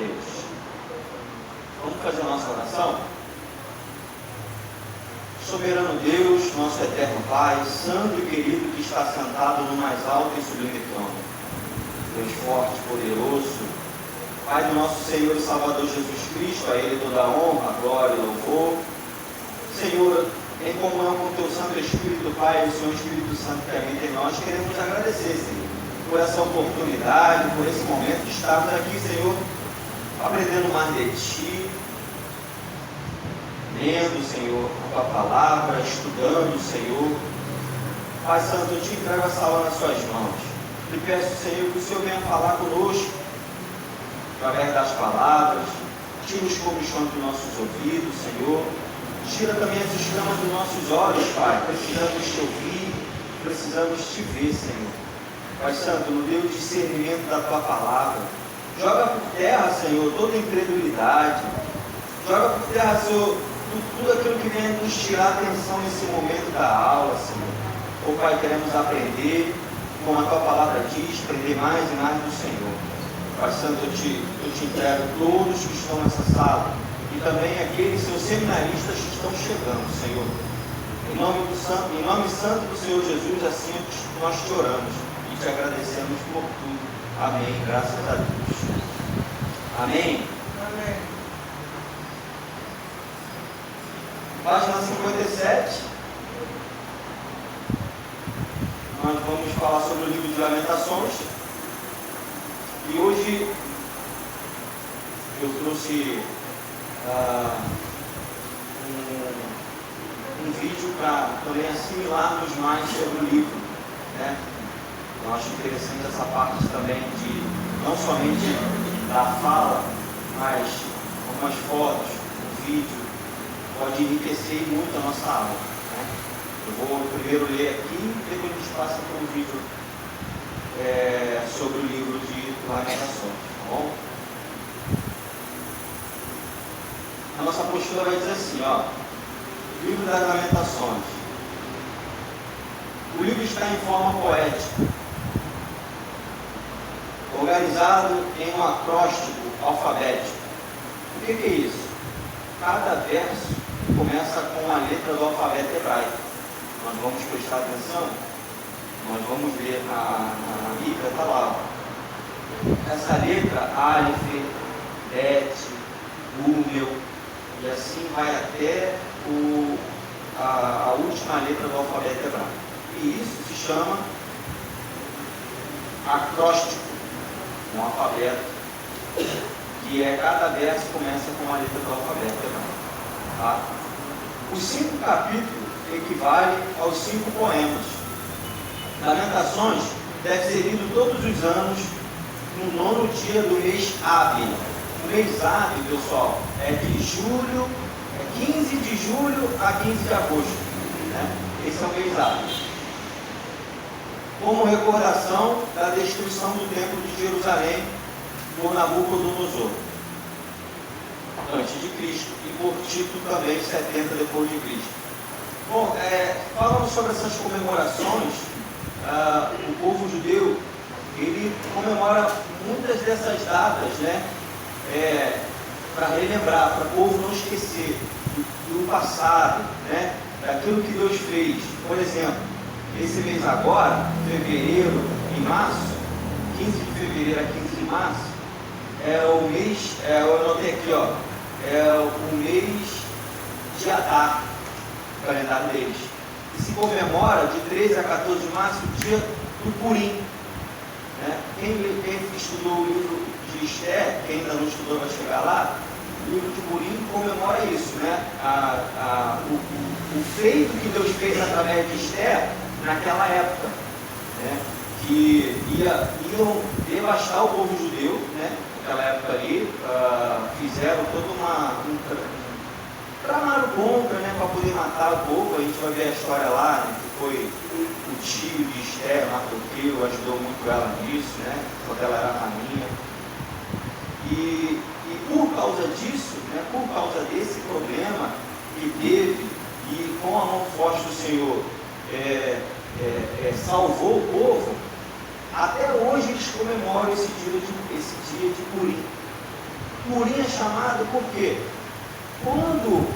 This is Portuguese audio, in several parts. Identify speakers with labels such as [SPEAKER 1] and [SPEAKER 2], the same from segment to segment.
[SPEAKER 1] Deus. Vamos fazer a nossa oração? Soberano Deus, nosso eterno Pai, santo e querido que está sentado no mais alto e sublime trono, Deus forte, poderoso, Pai do nosso Senhor e Salvador Jesus Cristo, a Ele toda a honra, glória e louvor. Senhor, em comunhão com o Teu Santo Espírito, Pai, e o Senhor Espírito Santo que habita em nós, queremos agradecer, Senhor, por essa oportunidade, por esse momento de estarmos aqui, Senhor, aprendendo mais de Ti, lendo, Senhor, a Tua palavra, estudando, Senhor. Pai Santo, eu te entrego essa aula nas Suas mãos. Te peço, Senhor, que o Senhor venha falar conosco, através das palavras. Tira os comichões dos nossos ouvidos, Senhor. Tira também as escamas dos nossos olhos, Pai. Precisamos Te ouvir, precisamos Te ver, Senhor. Pai Santo, nos dê o discernimento da Tua palavra. Joga por terra, Senhor, toda incredulidade. Joga por terra, Senhor, tudo aquilo que vem nos tirar a atenção nesse momento da aula, Senhor. Oh, Pai, queremos aprender, como a Tua palavra diz, aprender mais e mais do Senhor. Pai Santo, eu te entrego todos que estão nessa sala e também aqueles seus seminaristas que estão chegando, Senhor. Em nome santo do Senhor Jesus, assim nós te oramos e te agradecemos por tudo. Amém. Graças a Deus. Amém.
[SPEAKER 2] Amém.
[SPEAKER 1] Página 57. Nós vamos falar sobre o livro de Lamentações. E hoje eu trouxe um vídeo para também assimilarmos mais sobre o livro, né? Eu acho interessante essa parte também de não somente da fala, mas algumas fotos, um vídeo, pode enriquecer muito a nossa aula, né? Eu vou primeiro ler aqui e depois a gente passa por um vídeo sobre o livro de Lamentações, tá bom? A nossa postura vai dizer assim, ó, livro das Lamentações. O livro está em forma poética, organizado em um acróstico alfabético. O que é isso? Cada verso começa com a letra do alfabeto hebraico. Nós vamos prestar atenção, nós vamos ver na Bíblia, está lá. Essa letra, Aleph, Bet, Gumel, e assim vai até a última letra do alfabeto hebraico. E isso se chama acróstico, um alfabeto, que cada verso começa com a letra do alfabeto hebraico. Tá? Os 5 capítulos equivalem aos 5 poemas. Lamentações deve ser lido todos os anos no 9º dia do mês Ábib. O mês Ábib, pessoal, é de julho, 15 de julho a 15 de agosto, né? Esse é o mês Ábib. Como recordação da destruição do templo de Jerusalém por Nabucodonosor, antes de Cristo, e por Tito também, 70 depois de Cristo. Bom, falando sobre essas comemorações, o povo judeu, ele comemora muitas dessas datas, né? Para relembrar, para o povo não esquecer do passado, né? Daquilo que Deus fez. Por exemplo, esse mês agora, fevereiro e março, 15 de fevereiro a 15 de março, é o mês, eu anotei aqui, ó, é o mês de Adar, o calendário deles. E se comemora de 13 a 14 de março, o dia do Purim. Né? Quem estudou o livro de Esther, quem ainda não estudou vai chegar lá, o livro de Purim comemora isso, né? O feito que Deus fez através de Esther naquela época, né? Que iam devastar o povo judeu, né? Naquela época ali, fizeram todo tramaram contra, né? Para poder matar o povo. A gente vai ver a história lá, né? Que foi o tio de Esther, Mardoqueu, ajudou muito ela nisso, né? Porque ela era rainha. E por causa disso, né? Por causa desse problema que teve, e com a mão forte do Senhor salvou o povo, até hoje eles comemoram esse dia de Purim. Purim é chamado por quê? Quando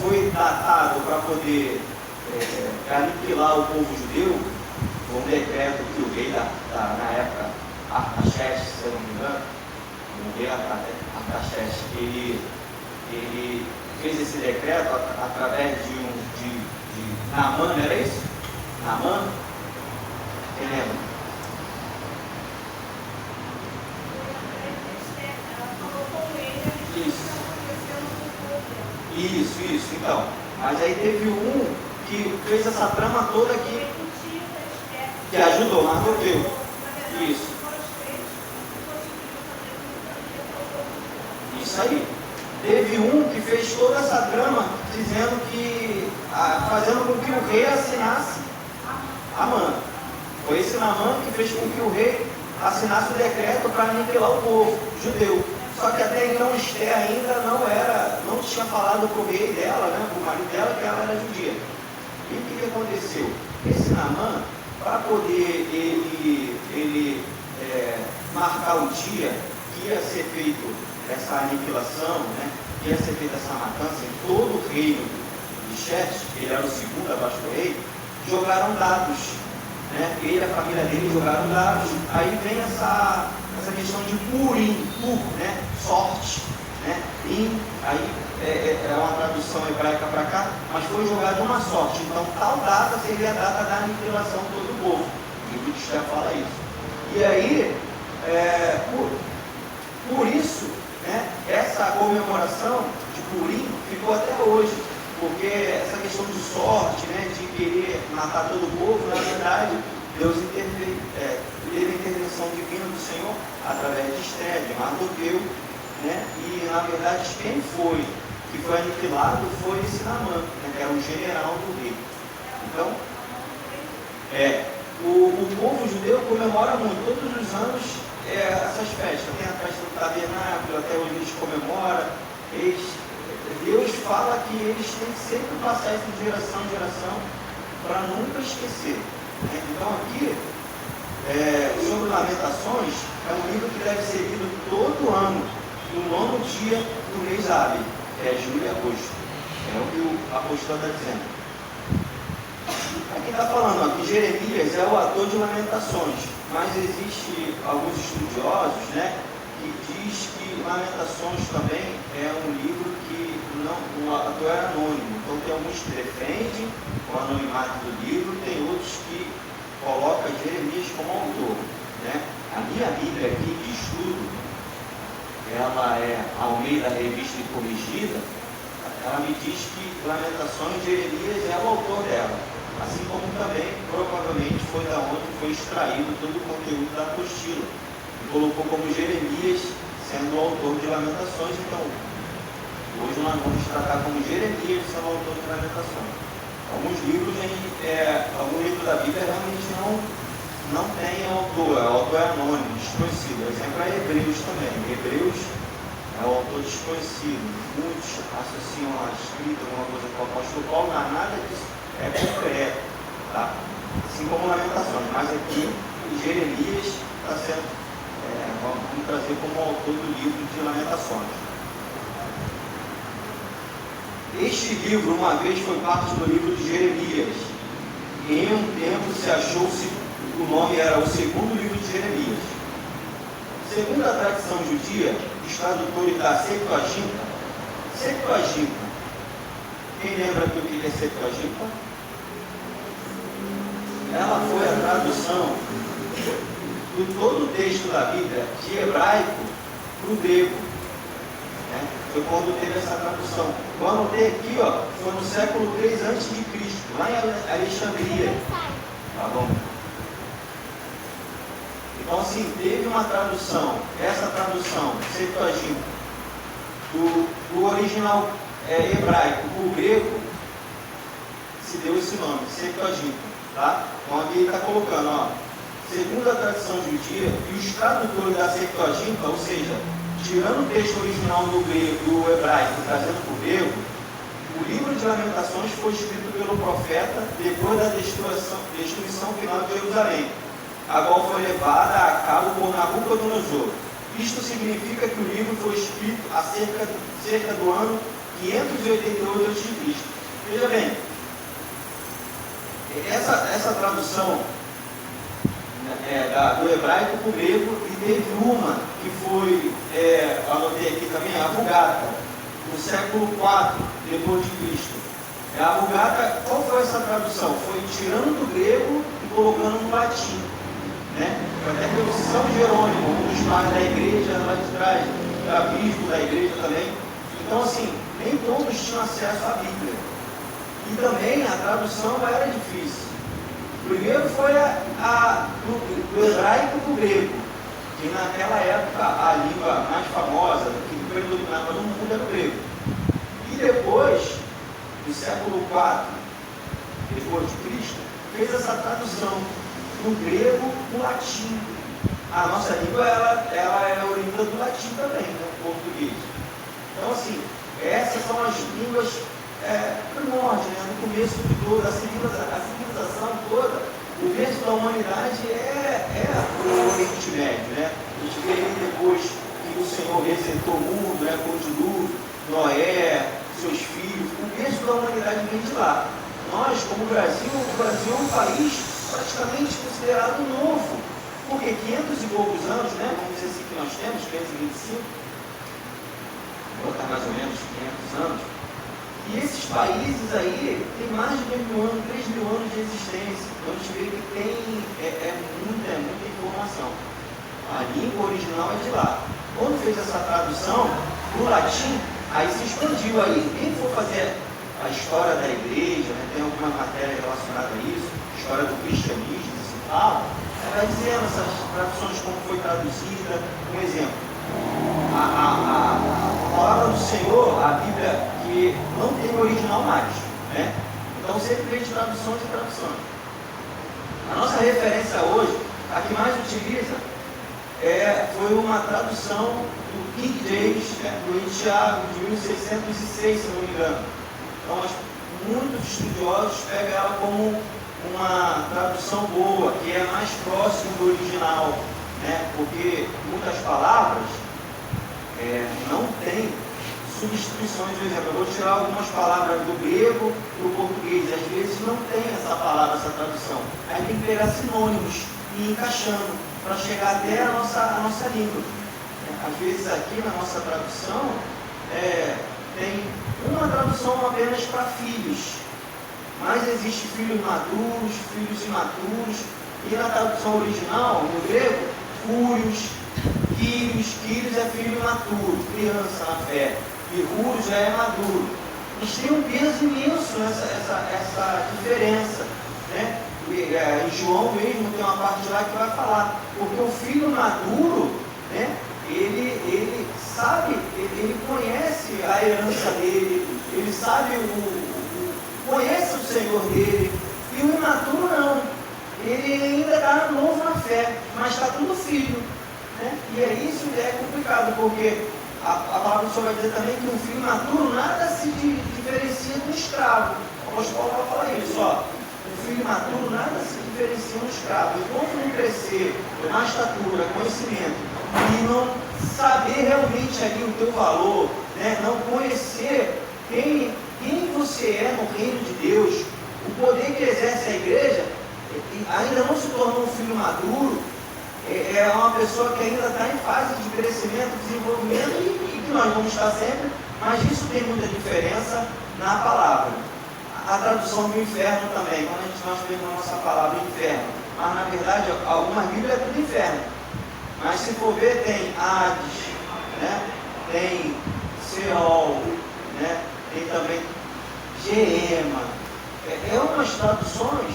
[SPEAKER 1] foi datado para poder aniquilar o povo judeu, foi um decreto que o rei na época, Artaxerxes, se eu não me engano, o rei Artaxerxes, ele fez esse decreto através de Naamã, não era isso? Naamã? Quem lembra? Isso, então. Mas aí teve um que fez essa trama toda que ajudou, Mardoqueu. Isso aí. Teve um que fez toda essa trama dizendo que, fazendo com que o rei assinasse Amã. Foi esse Naamã que fez com que o rei assinasse o decreto para aniquilar o povo judeu. Só que até então Esther ainda não tinha falado para o rei dela, para o marido dela, que ela era judia. E o que aconteceu? Esse Naamã, para poder ele marcar o dia que ia ser feito essa aniquilação, que ia ser feita essa matança em todo o reino de Xerxes, ele era o segundo abaixo do rei, jogaram dados. Ele e a família dele jogaram dados. Aí vem essa questão de Purim, sorte. Aí é uma tradução hebraica para cá, mas foi jogada uma sorte. Então, tal data seria a data da aniquilação de todo o povo. O livro de Esther fala isso. E aí, por isso, essa comemoração de Purim ficou até hoje. Porque essa questão de sorte, de querer matar todo o povo, na verdade, Deus teve a intervenção divina do Senhor através de Esther, de Mardoqueu, e na verdade quem foi aniquilado foi esse Naamã, que era o general do rei. Então, o povo judeu comemora muito, todos os anos, essas festas. Tem a festa do tabernáculo, até hoje eles comemoram. Deus fala que eles têm que sempre passar isso de geração em geração para nunca esquecer. Então aqui, sobre Lamentações, é um livro que deve ser lido todo ano, no 9º dia do mês Ábib, que é julho e agosto. É o que o apóstolo está dizendo. Aqui está falando que Jeremias é o autor de Lamentações, mas existe alguns estudiosos, que diz que Lamentações também é um livro que o autor é anônimo. Então tem alguns que defendem o anonimato do livro, tem outros que colocam Jeremias como autor. A minha Bíblia aqui de estudo, ela é Almeida Revista e Corrigida, ela me diz que Lamentações, Jeremias é o autor dela. Assim como também, provavelmente, foi da onde foi extraído todo o conteúdo da apostila. E colocou como Jeremias sendo o autor de Lamentações. Então, hoje nós vamos tratar como Jeremias sendo o autor de Lamentações. Alguns livros, algum livro da Bíblia realmente não tem autor, o autor é anônimo, desconhecido. O exemplo é Hebreus também. Hebreus é o autor desconhecido. Muitos associam a escrita alguma coisa com o apóstolo Paulo, mas nada disso é concreto, tá? Assim como Lamentações, mas aqui Jeremias está sendo, vamos trazer como autor do livro de Lamentações. Este livro, uma vez, foi parte do livro de Jeremias. Em um tempo se achou-se, o nome era o segundo livro de Jeremias. Segundo a tradição judia, os tradutores da Septuaginta, quem lembra do que é Septuaginta? Ela foi a tradução de todo o texto da Bíblia, de hebraico para o grego. Foi quando teve essa tradução. Eu anotei aqui, foi no século 3 a.C., lá em Alexandria. Tá bom? Então, assim, teve uma tradução, essa tradução, Septuaginta, do original hebraico para o grego, se deu esse nome, Septuaginta. Tá? Então aqui ele está colocando, segundo a tradição judia, e os tradutores da Septuaginta, ou seja, tirando o texto original do hebraico e trazendo para o grego, o livro de Lamentações foi escrito pelo profeta depois da destruição final de Jerusalém, a qual foi levada a cabo por Nabucodonosor. Isto significa que o livro foi escrito há cerca do ano 588 a.C. Veja bem, essa tradução do hebraico para o grego, e teve uma que foi, anotei aqui também, a Vulgata, no século IV depois de Cristo. A Vulgata, qual foi essa tradução? Foi tirando do grego e colocando no latim, né? Até pelo São Jerônimo, um dos pais da igreja lá de trás, era bispo da igreja também. Então, assim, nem todos tinham acesso à Bíblia. E também a tradução era difícil. Primeiro foi do hebraico para o grego, que naquela época a língua mais famosa, que predominava no mundo era o grego. E depois, no século IV, depois de Cristo, fez essa tradução do grego para o latim. A nossa língua ela é oriunda do latim também, né, o português. Então, assim, essas são as línguas primórdias, né, no começo de toda a civilização toda. O berço da humanidade é o Oriente Médio, né? A gente vê aí depois que o Senhor resetou o mundo, né, com o dilúvio, Noé, seus filhos. O berço da humanidade vem de lá. Nós, como o Brasil é um país praticamente considerado novo, porque 500 e poucos anos, né? Vamos dizer assim que nós temos, 525, vou botar mais ou menos 500 anos. E esses países aí têm mais de 2 mil anos, 3 mil anos de existência. Então a gente vê que tem muita informação. A língua original é de lá. Quando fez essa tradução do latim, aí se expandiu. Aí quem for fazer a história da igreja, né, tem alguma matéria relacionada a isso, história do cristianismo e tal, vai dizendo essas traduções como foi traduzida. Um exemplo, a palavra do Senhor, a Bíblia, que não tem o original mais, né? Então sempre vem de traduções e traduções. A nossa referência hoje, a que mais utiliza, foi uma tradução do King James, do Tiago, de 1606, se não me engano. Então, muitos estudiosos pegam ela como uma tradução boa, que é mais próximo do original, né? Porque muitas palavras não têm substituições. Por exemplo, eu vou tirar algumas palavras do grego para o português, às vezes não tem essa palavra, essa tradução. Aí tem que pegar sinônimos e ir encaixando para chegar até a nossa língua. Às vezes aqui na nossa tradução tem uma tradução apenas para filhos, mas existe filhos maduros, filhos imaturos, e na tradução original, no grego, fúrios, quírios é filho imaturo, criança na fé, e rúrios já é maduro. Eles têm um peso imenso essa diferença, né? Em João mesmo tem uma parte lá que vai falar, porque o filho maduro, né, ele sabe, ele conhece a herança dele, ele sabe, conhece o Senhor dele, e o imaturo não, ele ainda está novo na fé, mas está tudo filho, né? E é isso que é complicado, porque a palavra do Senhor vai dizer também que um filho imaturo nada se diferencia de um escravo. O apóstolo Paulo vai falar isso, ó. O filho imaturo nada se diferencia de um escravo. Enquanto não crescer na estatura, conhecimento, e não saber realmente ali o teu valor, né? Não conhecer quem você é no reino de Deus, o poder que exerce a igreja, ainda não se tornou um filho maduro, é uma pessoa que ainda está em fase de crescimento, desenvolvimento, e que nós vamos estar sempre, mas isso tem muita diferença na palavra. A tradução do inferno também, quando nós vemos a nossa palavra inferno, mas na verdade algumas Bíblias é tudo inferno, mas se for ver tem Hades, né? Tem Seol, né? Tem também Geema. Umas traduções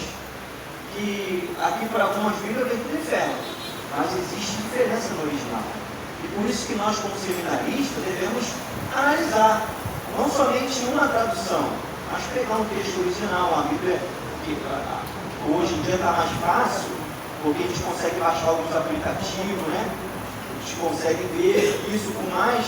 [SPEAKER 1] que aqui para algumas Bíblias vem tudo inferno, mas existe diferença no original. E por isso que nós, como seminaristas, devemos analisar não somente uma tradução, mas pegar um texto original, a Bíblia, que hoje em dia está mais fácil, porque a gente consegue baixar alguns aplicativos, né? A gente consegue ver isso com mais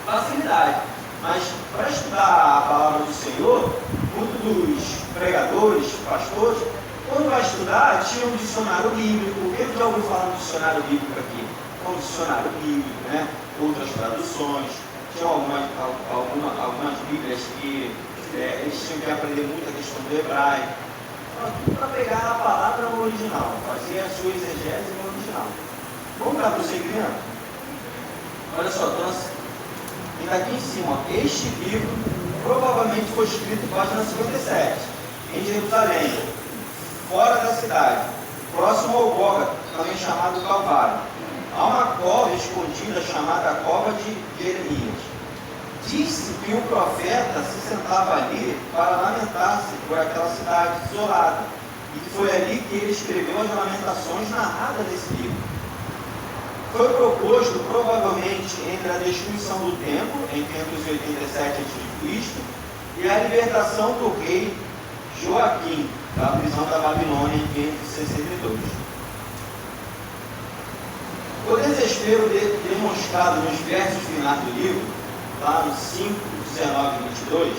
[SPEAKER 1] facilidade. Mas para estudar a palavra do Senhor, muitos dos pregadores, pastores, quando vai estudar, tinha um dicionário bíblico. Quem já ouviu falar no dicionário bíblico aqui? um dicionário bíblico, né? Outras traduções, tinham algumas bíblias que eles tinham que aprender muito a questão do hebraico, tudo para pegar a palavra no original, fazer a sua exegese no original. Vamos dar prosseguimento? Olha só, e daqui em cima, este livro provavelmente foi escrito página 57, em Jerusalém, fora da cidade, próximo ao Gólgota, também chamado Calvário. Há uma cova escondida chamada Cova de Jeremias. Disse que o profeta se sentava ali para lamentar-se por aquela cidade isolada, e que foi ali que ele escreveu as lamentações narradas nesse livro. Foi proposto provavelmente entre a destruição do templo, em 587 a.C., e a libertação do rei Joaquim da prisão da Babilônia em 562. O desespero demonstrado nos versos finais do livro, lá no 5, 19 e 22,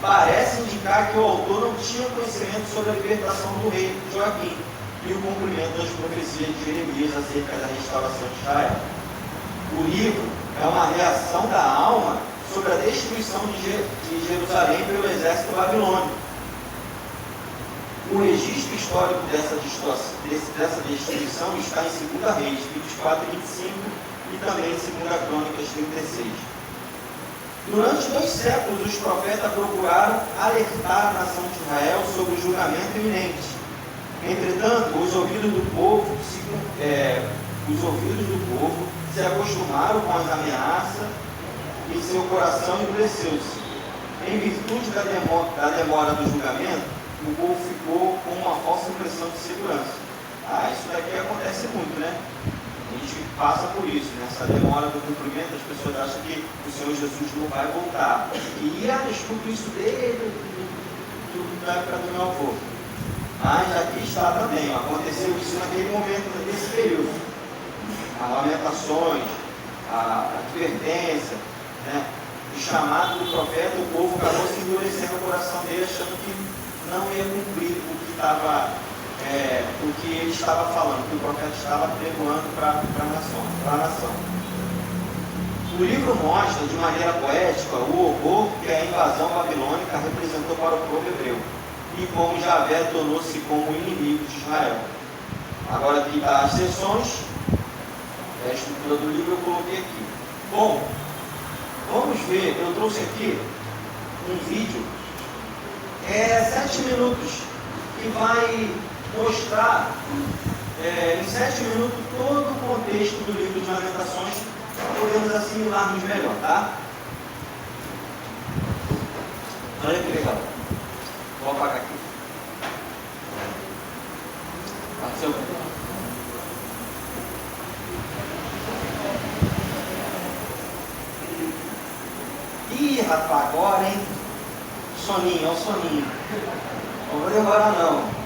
[SPEAKER 1] parece indicar que o autor não tinha conhecimento sobre a libertação do rei Joaquim e o cumprimento das profecias de Jeremias acerca da restauração de Israel. O livro é uma reação da alma sobre a destruição de Jerusalém pelo exército babilônico. O registro histórico dessa destruição está em 2 Reis, 24 e 25, e também em 2 Crônicas 36. Durante 2 séculos, os profetas procuraram alertar a nação de Israel sobre o julgamento iminente. Entretanto, os ouvidos do povo se acostumaram com as ameaças e seu coração endureceu-se. Em virtude da demora do julgamento, o povo ficou com uma falsa impressão de segurança. Isso daqui acontece muito, né? A gente passa por isso, nessa demora do cumprimento, as pessoas acham que o Senhor Jesus não vai voltar. E eu escuto isso desde da época do meu avô. Mas aqui está também, aconteceu isso naquele momento, nesse período. As lamentações, a advertência, né? O chamado do profeta, o povo acabou se endurecendo o coração dele, achando que não ia cumprir o que ele estava falando, que o profeta estava pregoando para a nação. O livro mostra de maneira poética o horror que a invasão babilônica representou para o povo hebreu e como Javé tornou-se como inimigo de Israel. Agora aqui está as sessões, a estrutura do livro eu coloquei aqui. Bom, vamos ver, eu trouxe aqui um vídeo, 7 minutos, que vai mostrar em 7 minutos todo o contexto do livro de Lamentações, para podemos assimilarmos melhor, tá? Olha que legal. Vou apagar aqui. Apareceu? Ih, rapaz, agora, hein? Soninho, olha o soninho. Não vou demorar não.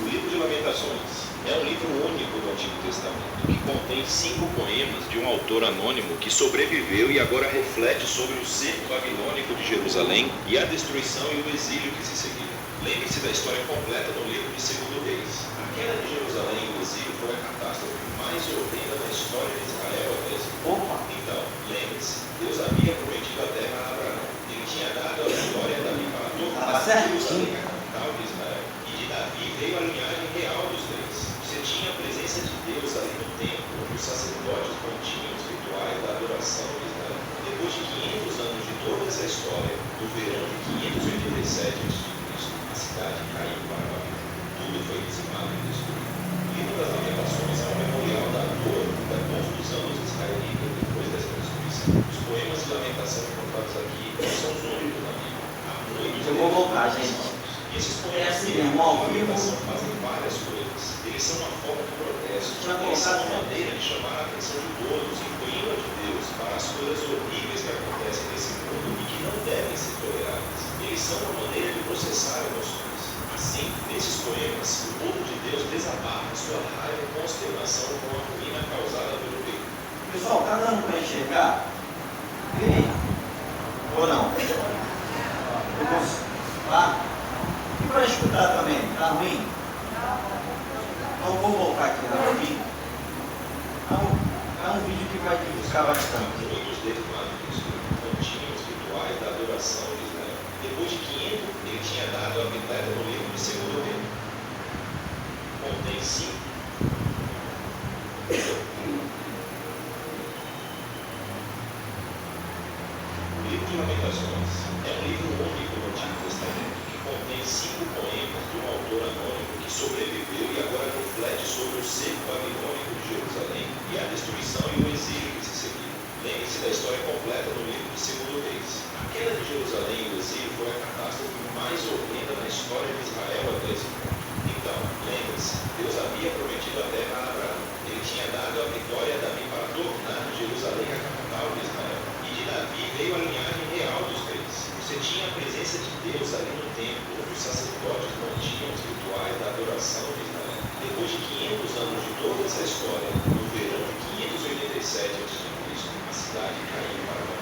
[SPEAKER 2] O livro de Lamentações é um livro único do Antigo Testamento, que contém 5 poemas de um autor anônimo que sobreviveu e agora reflete sobre o cerco babilônico de Jerusalém e a destruição e o exílio que se seguiram. Lembre-se da história completa no livro de 2 Reis. A queda de Jerusalém e o exílio foi a catástrofe mais horrenda da história de Israel até esse ponto. Então, lembre-se, Deus havia prometido a terra a Abraão. Ele tinha dado a vitória a Davi para tornar Jerusalém a capital de Israel. E de Davi veio a linhagem real dos reis. Você tinha a presença de Deus ali no templo, onde os sacerdotes mantinham os rituais da adoração de Israel. Depois de 500 anos de toda essa história, do verão de 587 a.C., a cidade caiu para a Babilônia. Tudo foi dizimado e destruído. O livro das Lamentações é um memorial da dor e da confusão dos israelitas depois dessa destruição. Os poemas de lamentação encontrados aqui não são os únicos na Bíblia. Há muitos.
[SPEAKER 1] Eu vou voltar, gente.
[SPEAKER 2] E esses poemas de lamentação fazem várias coisas. Eles são uma forma de protesto. Eles são uma maneira de chamar a atenção de todos, incluindo a de Deus, para as coisas horríveis que acontecem nesse mundo e que não devem ser toleradas. Eles são uma maneira de processar emoções. Assim, nesses poemas, o povo de Deus desabafa sua raiva e consternação com a ruína causada pelo pecado
[SPEAKER 1] Pessoal, está dando para enxergar? E aí? Ou não? Eu posso... Tá? E para escutar também? Está ruim? Então vou voltar aqui rapidinho. É um vídeo que vai buscar bastante.
[SPEAKER 2] Muitos deles contínuos rituais da adoração de Israel. Depois de 500, ele tinha dado a vitória no livro de 2 Reis. Contém 5. O livro de Lamentações é um livro único no Antigo Testamento que contém 5 poemas de um autor anônimo que sobreviveu e agora reflete sobre o cerco babilônico de Jerusalém e a destruição e o exílio que se seguiu. Lembre-se da história completa no livro de 2 Reis. A queda de Jerusalém e o exílio foi a catástrofe mais horrenda na história de Israel até esse ponto. Então, lembre-se, Deus havia prometido a terra a Abraão. Ele tinha dado a vitória a Davi para tornar Jerusalém a capital de Israel. E de Davi veio a linhagem real dos reis. Você tinha a presença de Deus ali no templo, onde os sacerdotes mantinham os rituais da adoração de Israel. Depois de 500 anos de toda essa história, no verão de 587 a.C., a cidade caiu para lá.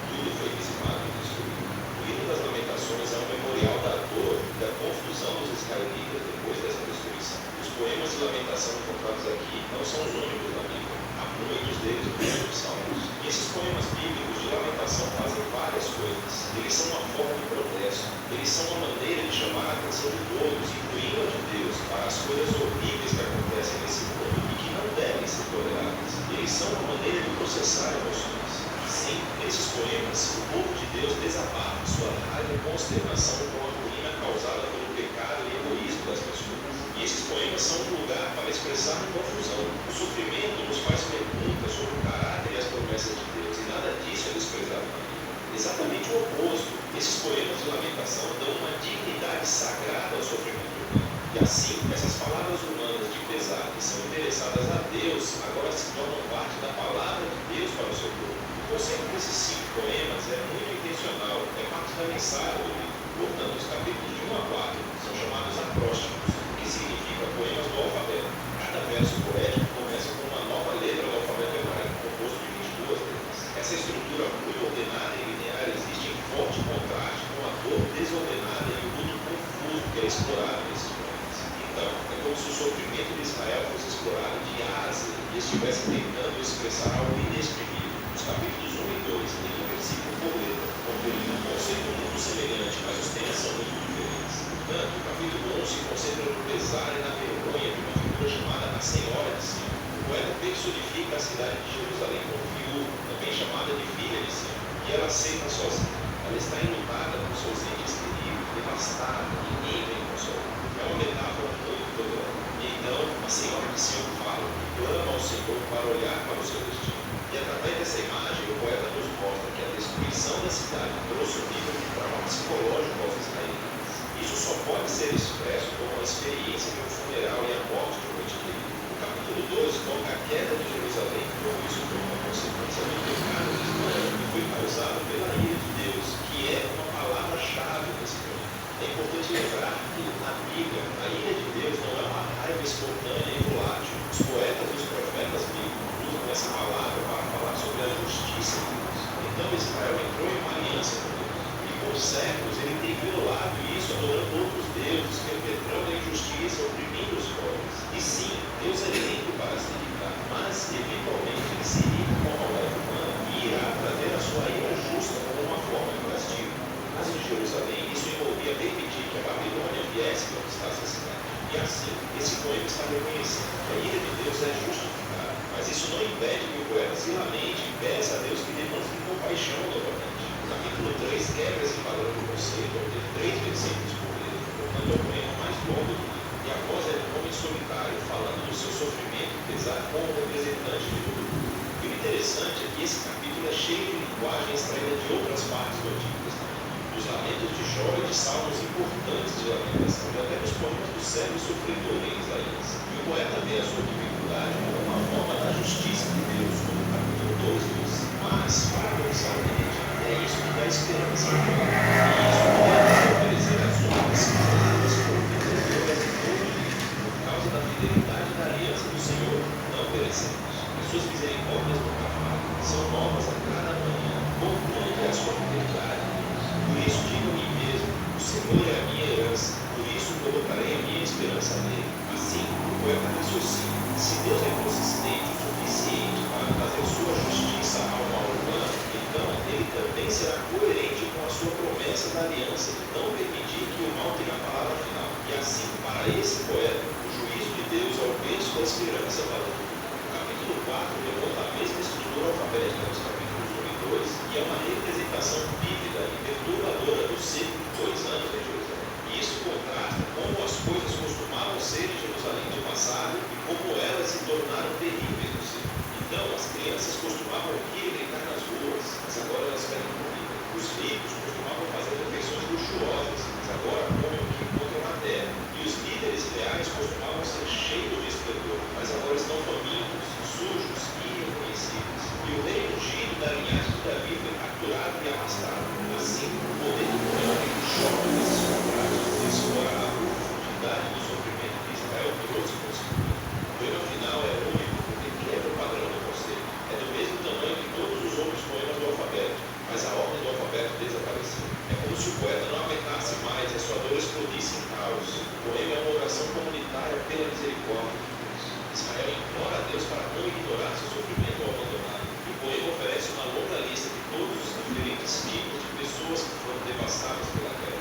[SPEAKER 2] Tudo foi dizimado e destruído. O livro das Lamentações é um memorial da dor e da confusão dos israelitas depois dessa destruição. Os poemas de lamentação encontrados aqui não são os únicos da Bíblia. Há muitos deles no livro dos Salmos. E esses poemas bíblicos de lamentação fazem várias coisas. Eles são uma forma de protesto. Eles são uma maneira de chamar a atenção de todos, incluindo a de Deus, para as coisas horríveis que acontecem nesse mundo e que não devem ser toleradas. Eles são uma maneira de processar emoções. Sim, nesses poemas, o povo de Deus desabafa sua raiva e consternação com a ruína causada pelo pecado e egoísmo das pessoas. E esses poemas são um lugar para expressar confusão. O sofrimento nos faz perguntas sobre o caráter e as promessas de Deus, e nada disso é desprezado na Bíblia. Exatamente o oposto. Esses poemas de lamentação dão uma dignidade sagrada ao sofrimento humano. E assim, essas palavras humanas de pesar que são endereçadas a Deus, agora se tornam parte da palavra de Deus para o seu povo. O conceito desses 5 poemas é muito intencional, é parte da mensagem do livro. Portanto, os capítulos de 1 a 4 são chamados acrósticos, que significa poemas do alfabeto. Cada verso poético começa com uma nova letra do alfabeto hebraico, composto de 22 letras. Essa estrutura muito ordenada e linear existe em forte contraste com a dor desordenada e o mundo confuso que é explorado nesses poemas. Então, é como se o sofrimento de Israel fosse explorado de A a Z e estivesse tentando expressar algo inexprimível. Os capítulos 1 e 2 têm um versículo por letra, conferindo um conceito muito semelhante, mas os temas são muito diferentes. Portanto, o capítulo 1 se concentra no pesar e na vergonha de uma figura chamada a Senhora de Sião. O poeta personifica a cidade de Jerusalém como viúva, também chamada de filha de Sião, e ela aceita sozinha. Ela está enlutada por seus entes queridos, devastada, e ninguém vem consolar. É uma metáfora muito poderosa. E então, a Senhora de Sião fala, clama ao Senhor para olhar para o seu destino. E através dessa imagem, o poeta nos mostra que a destruição da cidade trouxe um nível de trauma psicológico aos israelitas. Isso só pode ser expresso como a experiência de um funeral e a morte de um ente querido. O capítulo 2 conta a queda de Jerusalém, como isso foi uma consequência do pecado de Israel que foi causado pela ira de Deus, que é uma palavra-chave nesse poema. É importante lembrar que, na Bíblia, a ira de Deus não é uma raiva espontânea e volátil. Os poetas e os profetas bíblicos usam essa palavra para falar sobre a justiça de Deus. Então Israel entrou em uma aliança com Deus. E por séculos ele tem violado isso, adorando outros deuses, perpetrando a injustiça, oprimindo os pobres. E sim, Deus é lento para se irritar, mas eventualmente ele se irrita com a maldade humana e irá trazer a sua ira justa como uma forma de castigo. Mas em Jerusalém isso envolvia permitir que a Babilônia viesse e conquistasse a cidade. E assim, esse poema está reconhecendo que a ira de Deus é justificada. Mas isso não impede que o poeta se lamente e peça a Deus que demonstre compaixão novamente. O capítulo 3 quebra esse padrão do conceito ao ter 3 versículos por letra, portanto é o poema mais longo do livro. E a voz é de um homem solitário, falando do seu sofrimento e pesar como representante de todo mundo. E o interessante é que esse capítulo é cheio de linguagem extraída de outras partes do Antigo Testamento. Dos lamentos de Jó e de salmos importantes de lamentação, e até dos poemas do servo sofredor em Isaías. E o poeta vê a sua dificuldade como uma forma da justiça de Deus, como o capítulo 12 diz. Mas, paradoxalmente, é isso que dá esperança a Jó. E isso que deve oferecer as únicas palavras profundas de todo o livro. Por causa da fidelidade da aliança do Senhor, não perecemos. As suas misericórdias nunca falham. são novas a cada manhã. Quão grande é a sua fidelidade, Deus. Por isso digo a mim mesmo, o Senhor é a minha herança, por isso colocarei a minha esperança nele. Assim, o poeta raciocina, se Deus é consistente o suficiente para fazer sua justiça ao mal humano, então ele também será coerente com a sua promessa da aliança de não permitir que o mal tenha a palavra final. E assim, para esse poeta, o juízo de Deus é o berço da esperança para o futuro. O capítulo 4 remonta a mesma estrutura alfabética dos capítulos 1 e 2 e é uma representação vívida e perturbadora do ciclo de 2 anos em Jerusalém. E isso contrasta como as coisas costumavam ser em Jerusalém de passado e como elas se tornaram terríveis no ciclo. Então, as crianças costumavam rir e gritar nas ruas, mas agora elas pedem comida. Os ricos costumavam fazer refeições luxuosas, mas agora comem o que encontram na terra. E os líderes reais costumavam ser cheios de esplendor, mas agora estão famintos, sujos e irreconhecíveis. E o rei ungido da linhagem de Davi foi capturado e arrastado. Assim, o poder do homem choca nesses contrastes e explora a profundidade do sofrimento que Israel trouxe consigo. O poema final é único porque quebra o padrão do conceito. É do mesmo tamanho que todos os outros poemas do alfabeto, mas a ordem do alfabeto desapareceu. É como se o poeta não aguentasse mais e a sua dor explodisse em caos. O poema é uma oração comunitária pela misericórdia de Deus. Israel implora a Deus para não ignorar seu sofrimento ao abandonar. O poema oferece uma longa lista de todos os diferentes tipos de pessoas que foram devastadas pela queda.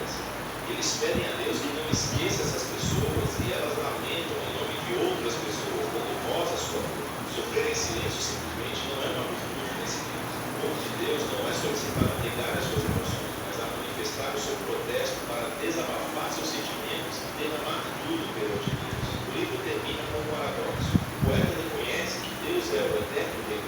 [SPEAKER 2] Eles pedem a Deus que não esqueça essas pessoas e elas lamentam em nome de outras pessoas, dando voz à sua dor. Sofrer em silêncio simplesmente não é uma virtude nesse livro. O povo de Deus não é solicitado a negar as suas emoções, mas a manifestar o seu protesto para desabafar seus sentimentos e derramar tudo perante Deus. O livro termina com um paradoxo. O poeta reconhece que Deus é o eterno Deus,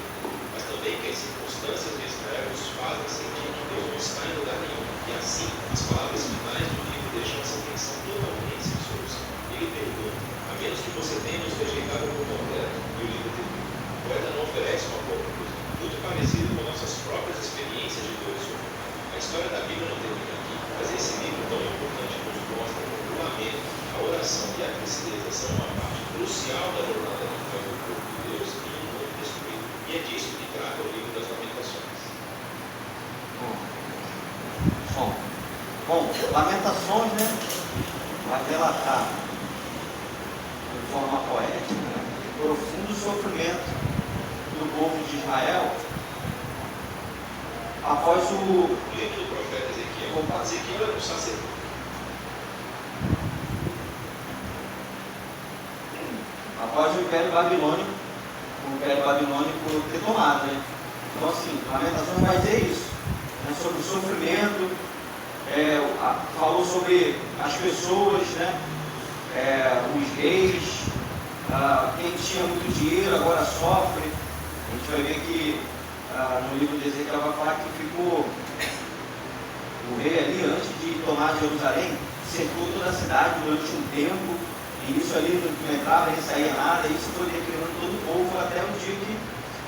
[SPEAKER 2] mas também que as circunstâncias de Israel os fazem sentir que Deus não está em lugar nenhum. E assim, as palavras finais do livro deixam essa tensão totalmente sem solução. Ele pergunta, a menos que você tenha nos rejeitado por completo, e o livro termina. O poeta não oferece uma boa conclusão, muito parecido com nossas próprias experiências de dor e sofrimento. A história da Bíblia não termina aqui, mas esse livro tão importante nos mostra que o lamento, a oração e a tristeza são uma parte crucial da jornada de fé do povo de Deus em um mundo destruído. E é disso que trata o livro das Lamentações.
[SPEAKER 1] Bom, Lamentações, né, vai relatar de forma poética, né, o profundo sofrimento do povo de Israel após o
[SPEAKER 2] livro do profeta Ezequiel. Ezequiel era um sacerdote.
[SPEAKER 1] Após o Império Babilônico, ter tomado, né? Então, assim, Lamentações vai dizer isso, né, sobre o sofrimento, falou sobre as pessoas, né, os reis, quem tinha muito dinheiro agora sofre. A gente vai ver que no livro de Ezequiel vai falar que ficou o rei ali, antes de tomar Jerusalém, cercou toda a cidade durante um tempo, e isso ali não entrava nem saía nada, e isso foi declinando todo o povo até o dia que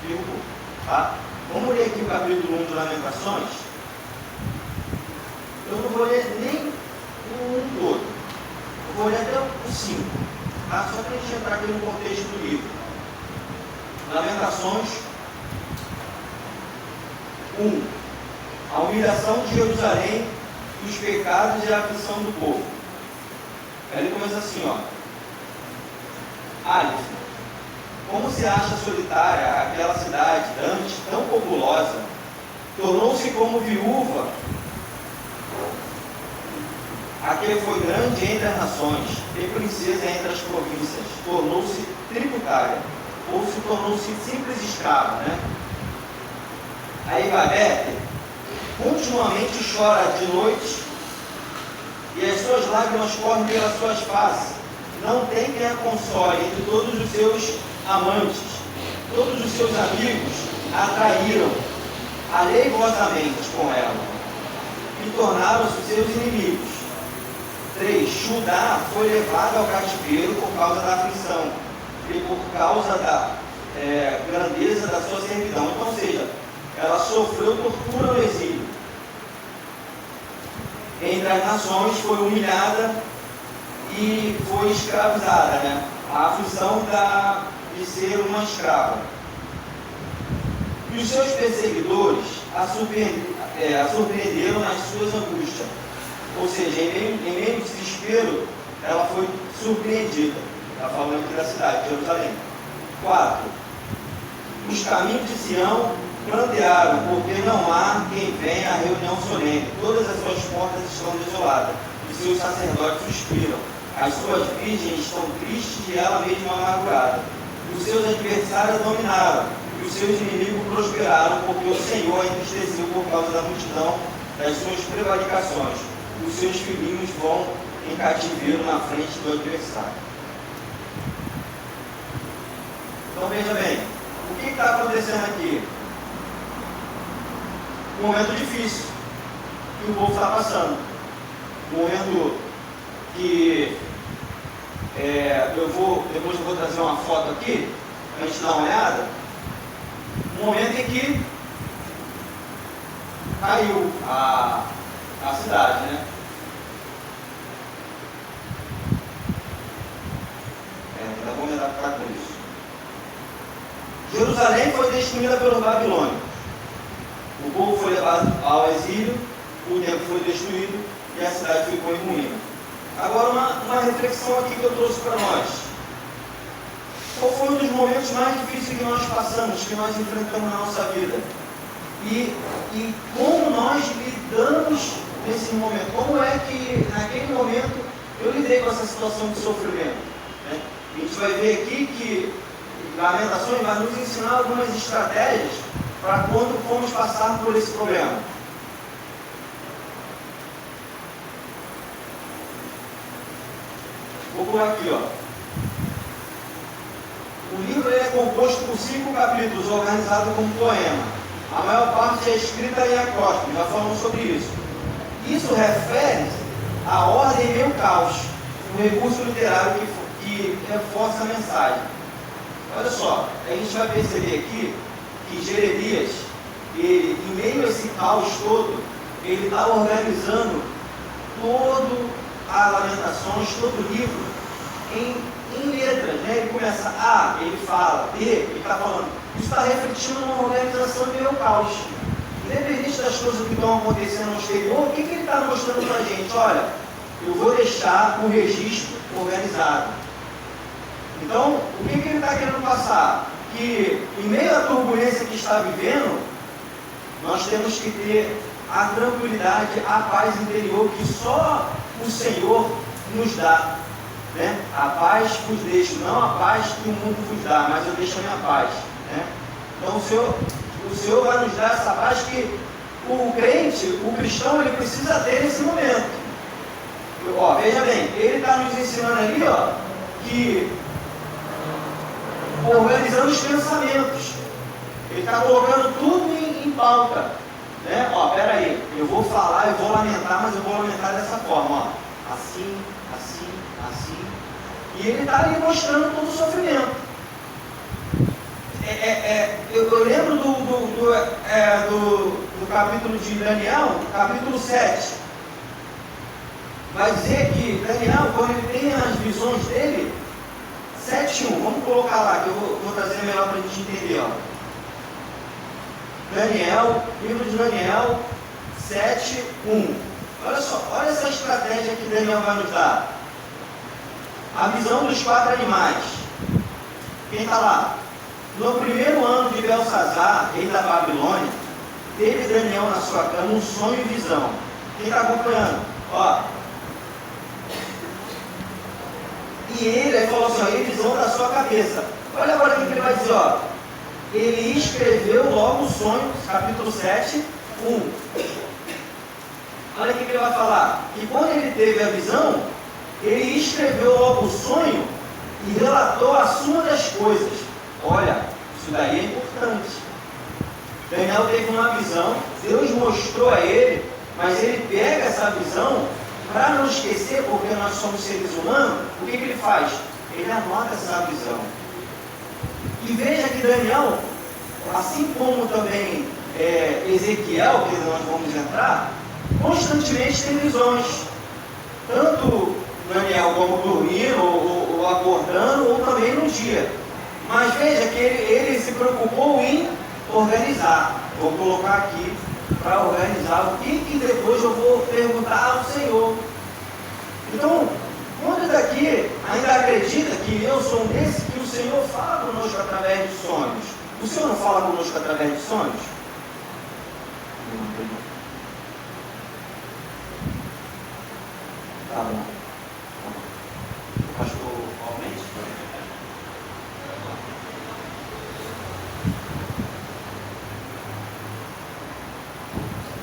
[SPEAKER 1] derrubou. Tá? Vamos ler aqui o capítulo 1 de Lamentações. Eu não vou ler nem o 1 todo, eu vou ler até o 5, tá? Só para a gente entrar aqui no contexto do livro. Lamentações 1. A humilhação de Jerusalém e os pecados e a aflição do povo. Aí ele começa assim, ó. Aleph, como se acha solitária aquela cidade, antes tão populosa, tornou-se como viúva. Aquele foi grande entre as nações, e princesa entre as províncias, tornou-se tributária, ou se tornou-se simples escrava, né? Aí Babete continuamente chora de noite, e as suas lágrimas correm pelas suas faces. Não tem quem a console entre todos os seus amantes. Todos os seus amigos a traíram aleivosamente com ela e tornaram-se seus inimigos. 3. Judá foi levado ao cativeiro por causa da aflição e por causa da grandeza da sua servidão. Então, ou seja, ela sofreu tortura no exílio. Entre as nações foi humilhada e foi escravizada, né? A aflição de ser uma escrava. E os seus perseguidores a surpreenderam nas suas angústias. Ou seja, em meio ao desespero, ela foi surpreendida. Está falando aqui da cidade de Jerusalém. 4. Os caminhos de Sião brandearam, porque não há quem venha à reunião solene. Todas as suas portas estão desoladas, e seus sacerdotes suspiram. As suas virgens estão tristes e ela mesma amargurada. Os seus adversários dominaram, e os seus inimigos prosperaram, porque o Senhor a entristeceu por causa da multidão das suas prevaricações. Os seus filhinhos vão em cativeiro na frente do adversário. Então veja bem, o que está acontecendo aqui? Um momento difícil que o povo está passando. Um momento que depois eu vou trazer uma foto aqui para a gente dar uma olhada. Um momento em que caiu a cidade, né? Ainda vou me adaptar com isso. Jerusalém foi destruída pelos babilônios. O povo foi levado ao exílio, o templo foi destruído e a cidade ficou em ruína. Agora uma reflexão aqui que eu trouxe para nós. Qual foi um dos momentos mais difíceis que nós passamos, que nós enfrentamos na nossa vida? E como nós lidamos nesse momento? Como é que naquele momento eu lidei com essa situação de sofrimento? Né? A gente vai ver aqui que Lamentações vai nos ensinar algumas estratégias para quando formos passar por esse problema. Vou colocar aqui, ó. O livro é composto por 5 capítulos, organizados como poema. A maior parte é escrita em acróstico, já falamos sobre isso. Isso refere-se à ordem e meio caos, um recurso literário que reforça a mensagem. Olha só, a gente vai perceber aqui que Jeremias, em meio a esse caos todo, ele está organizando todo a Lamentações, todo o livro, em letras, né? Ele começa A, ele fala, B, ele está falando. Isso está refletindo numa organização de meio caos. Independente das coisas que estão acontecendo no exterior, o que ele está mostrando para a gente? Olha, eu vou deixar um registro organizado. Então, o que ele está querendo passar? Que em meio à turbulência que está vivendo, nós temos que ter a tranquilidade, a paz interior que só o Senhor nos dá. Né? A paz vos deixo, não a paz que o mundo vos dá, mas eu deixo a minha paz. Né? Então o Senhor vai nos dar essa paz que o crente, o cristão, ele precisa ter nesse momento. Ó, veja bem, ele está nos ensinando ali, ó, que organizando os pensamentos, ele está colocando tudo em pauta. Né? Ó, peraí, eu vou falar, eu vou lamentar, mas eu vou lamentar dessa forma, ó. Assim, assim, assim. E ele está ali mostrando todo o sofrimento. Eu lembro do capítulo de Daniel, capítulo 7. Vai dizer que Daniel, quando ele tem as visões dele, 7:1, vamos colocar lá, que eu vou trazer melhor para a gente entender. Ó. Daniel, livro de Daniel 7:1. Olha só, olha essa estratégia que Daniel vai nos dar. A visão dos 4 animais. Quem está lá? No primeiro ano de Belsazar, rei da Babilônia, teve Daniel na sua cama um sonho e visão. Quem está acompanhando? Ó. E ele falou assim, ó, e visão da sua cabeça. Olha agora o que ele vai dizer, ó. Ele escreveu logo o sonho, capítulo 7, 1. Olha o que ele vai falar. E quando ele teve a visão, ele escreveu logo o sonho e relatou a suma das coisas. Olha, isso daí é importante. Daniel teve uma visão, Deus mostrou a ele, mas ele pega essa visão para não esquecer, porque nós somos seres humanos. O que ele faz? Ele anota essa visão. E veja que Daniel, assim como também Ezequiel, que nós vamos entrar, constantemente tem visões. Tanto Daniel como dormindo, ou acordando, ou também no dia. Mas veja que ele se preocupou em organizar. Vou colocar aqui para organizar o que depois eu vou perguntar ao Senhor. Então, quantos daqui ainda acredita que eu sou um desses que o Senhor fala conosco através de sonhos? O Senhor não fala conosco através de sonhos? Tá bom. O pastor Almeida?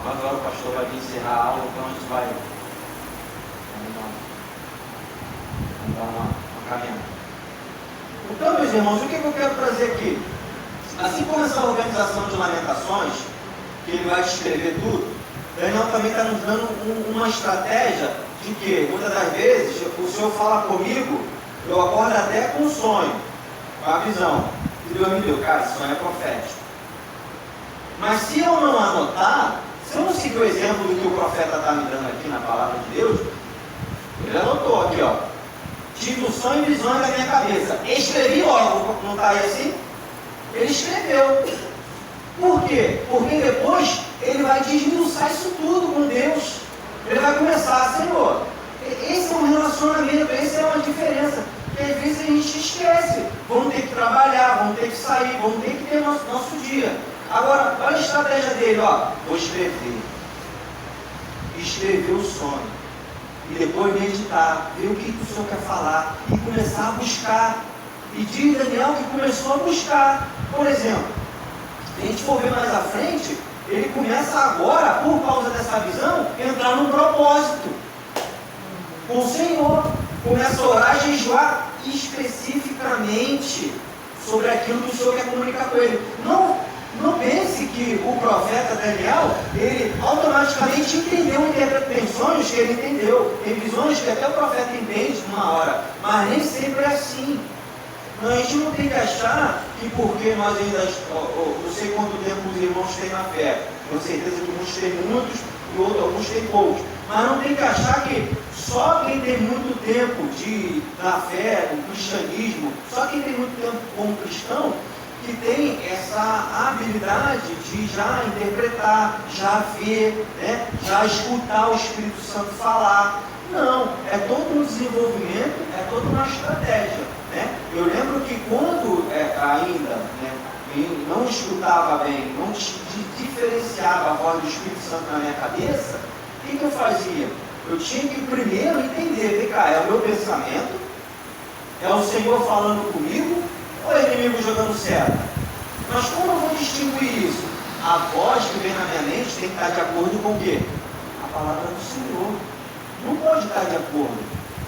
[SPEAKER 1] Agora o pastor vai encerrar a aula, então a gente vai dar uma caminhada. Então, meus irmãos, o que eu quero trazer aqui? Assim como essa organização de Lamentações, que ele vai escrever tudo, Daniel também está nos dando uma estratégia de que, muitas das vezes, o Senhor fala comigo, eu acordo até com um sonho, com a visão, que Deus me deu. Cara, esse sonho é profético. Mas se eu não anotar, se eu não seguir o exemplo do que o profeta está me dando aqui na palavra de Deus, ele anotou aqui, ó. Tive um sonho e visões da minha cabeça. Escrevi logo, não está aí assim? Ele escreveu. Por quê? Porque depois ele vai desmiuçar isso tudo com Deus. Ele vai começar, Senhor, esse é um relacionamento, essa é uma diferença. Que às vezes a gente esquece. Vamos ter que trabalhar, vamos ter que sair, vamos ter que ter nosso dia. Agora, olha a estratégia dele, ó. Vou escrever. Escrever o sonho. E depois meditar, ver o que o Senhor quer falar. E começar a buscar. E diz Daniel que começou a buscar. Por exemplo, se a gente for ver mais à frente, ele começa agora, por causa dessa visão, a entrar num propósito com o Senhor. Começa a orar e jejuar especificamente sobre aquilo que o Senhor quer comunicar com ele. Não pense que o profeta Daniel, ele automaticamente entendeu, tem sonhos que ele entendeu, tem visões que até o profeta entende numa hora, mas nem sempre é assim. Não, a gente não tem que achar que porque nós ainda, não sei quanto tempo os irmãos têm na fé, tenho certeza que uns têm muitos e alguns têm poucos, mas não tem que achar que só quem tem muito tempo na fé, no cristianismo, só quem tem muito tempo como cristão, que tem essa habilidade de já interpretar, já ver, né, já escutar o Espírito Santo falar. Não, é todo um desenvolvimento, é toda uma estratégia. Né? Eu lembro que quando ainda não escutava bem, não diferenciava a voz do Espírito Santo na minha cabeça, o que eu fazia? Eu tinha que primeiro entender, vem cá, é o meu pensamento, é o Senhor falando comigo, ou é o inimigo jogando seta? Mas como eu vou distinguir isso? A voz que vem na minha mente tem que estar de acordo com o quê? A palavra do Senhor. Não pode estar de acordo.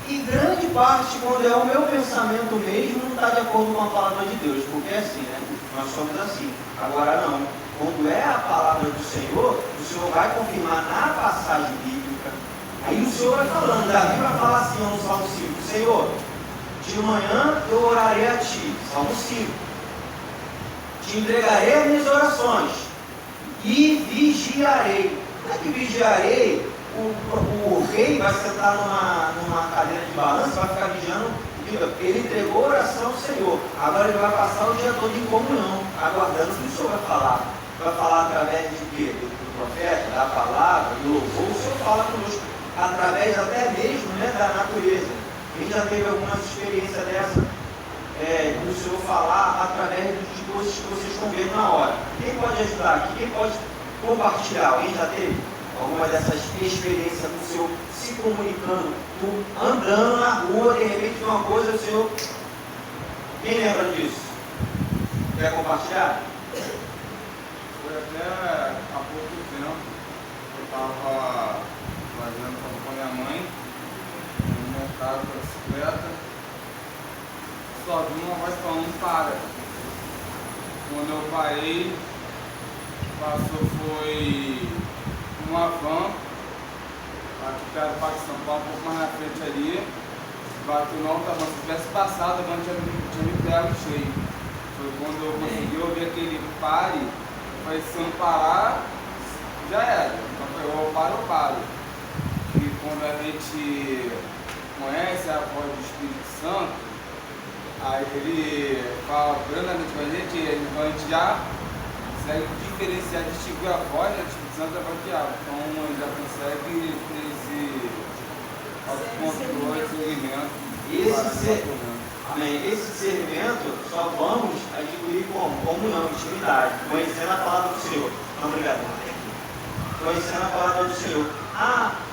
[SPEAKER 1] E grande parte, quando é o meu pensamento mesmo, não está de acordo com a palavra de Deus. Porque é assim, né? Nós somos assim. Agora não. Quando é a palavra do Senhor, o Senhor vai confirmar na passagem bíblica. Aí o Senhor vai falando. Davi vai falar assim no Salmo 5. Senhor, de manhã eu orarei a Ti. Salmo 5. Te entregarei as minhas orações. E vigiarei. Não é que vigiarei. O rei vai sentar numa cadeira de balanço, vai ficar vigiando. Ele entregou a oração ao Senhor. Agora ele vai passar o dia todo em comunhão, aguardando o que o Senhor vai falar. Vai falar através de quê? Do profeta, da palavra, do louvor. O Senhor fala conosco através até mesmo, né, da natureza. Quem já teve algumas experiências dessa, do Senhor falar através de coisas que vocês estão vendo na hora. Quem pode ajudar aqui? Quem pode compartilhar? Alguém já teve alguma dessas experiências do Senhor se comunicando, andando na rua, de repente uma coisa, o Senhor... Quem lembra disso? Quer compartilhar?
[SPEAKER 3] Foi até há pouco tempo, eu estava fazendo com a minha mãe, no mercado com a bicicleta, só vi uma voz falando para. Quando eu parei, passou, foi uma van, aqui perto do Parque São Paulo, um pouco mais na frente ali, bateu na outra van. Se tivesse passado, a van tinha me pego cheio. Foi quando eu consegui ouvir aquele pare, eu falei, se eu não parar, já era. Então foi, ou eu paro. E quando a gente conhece a voz do Espírito Santo, aí ele fala grandamente com a gente já consegue diferenciar, distinguir a voz, né? O Espírito Santo é baqueado. Então ele já consegue ter esse autocontrole, segmento.
[SPEAKER 1] Amém. Esse discernimento só vamos adquirir como? Comunhão, intimidade, conhecendo a palavra do Senhor. Não, obrigado. Conhecendo a palavra do Senhor.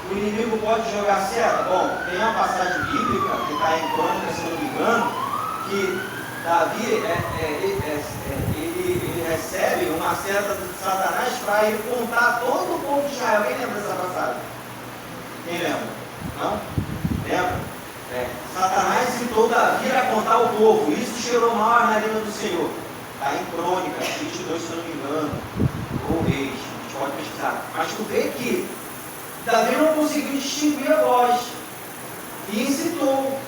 [SPEAKER 1] O inimigo pode jogar seta? Bom, tem uma passagem bíblica que está em Crônicas, se não me engano, que Davi ele recebe uma seta de Satanás para ele contar todo o povo de Israel. Quem lembra dessa passagem? Quem lembra? Não? Lembra? Satanás citou Davi a contar o povo. Isso cheirou mal à narina do Senhor. Está em Crônicas 22, se não me engano, ou Reis, a gente pode pesquisar. Mas tu vê que Davi não conseguiu distinguir a voz e incitou.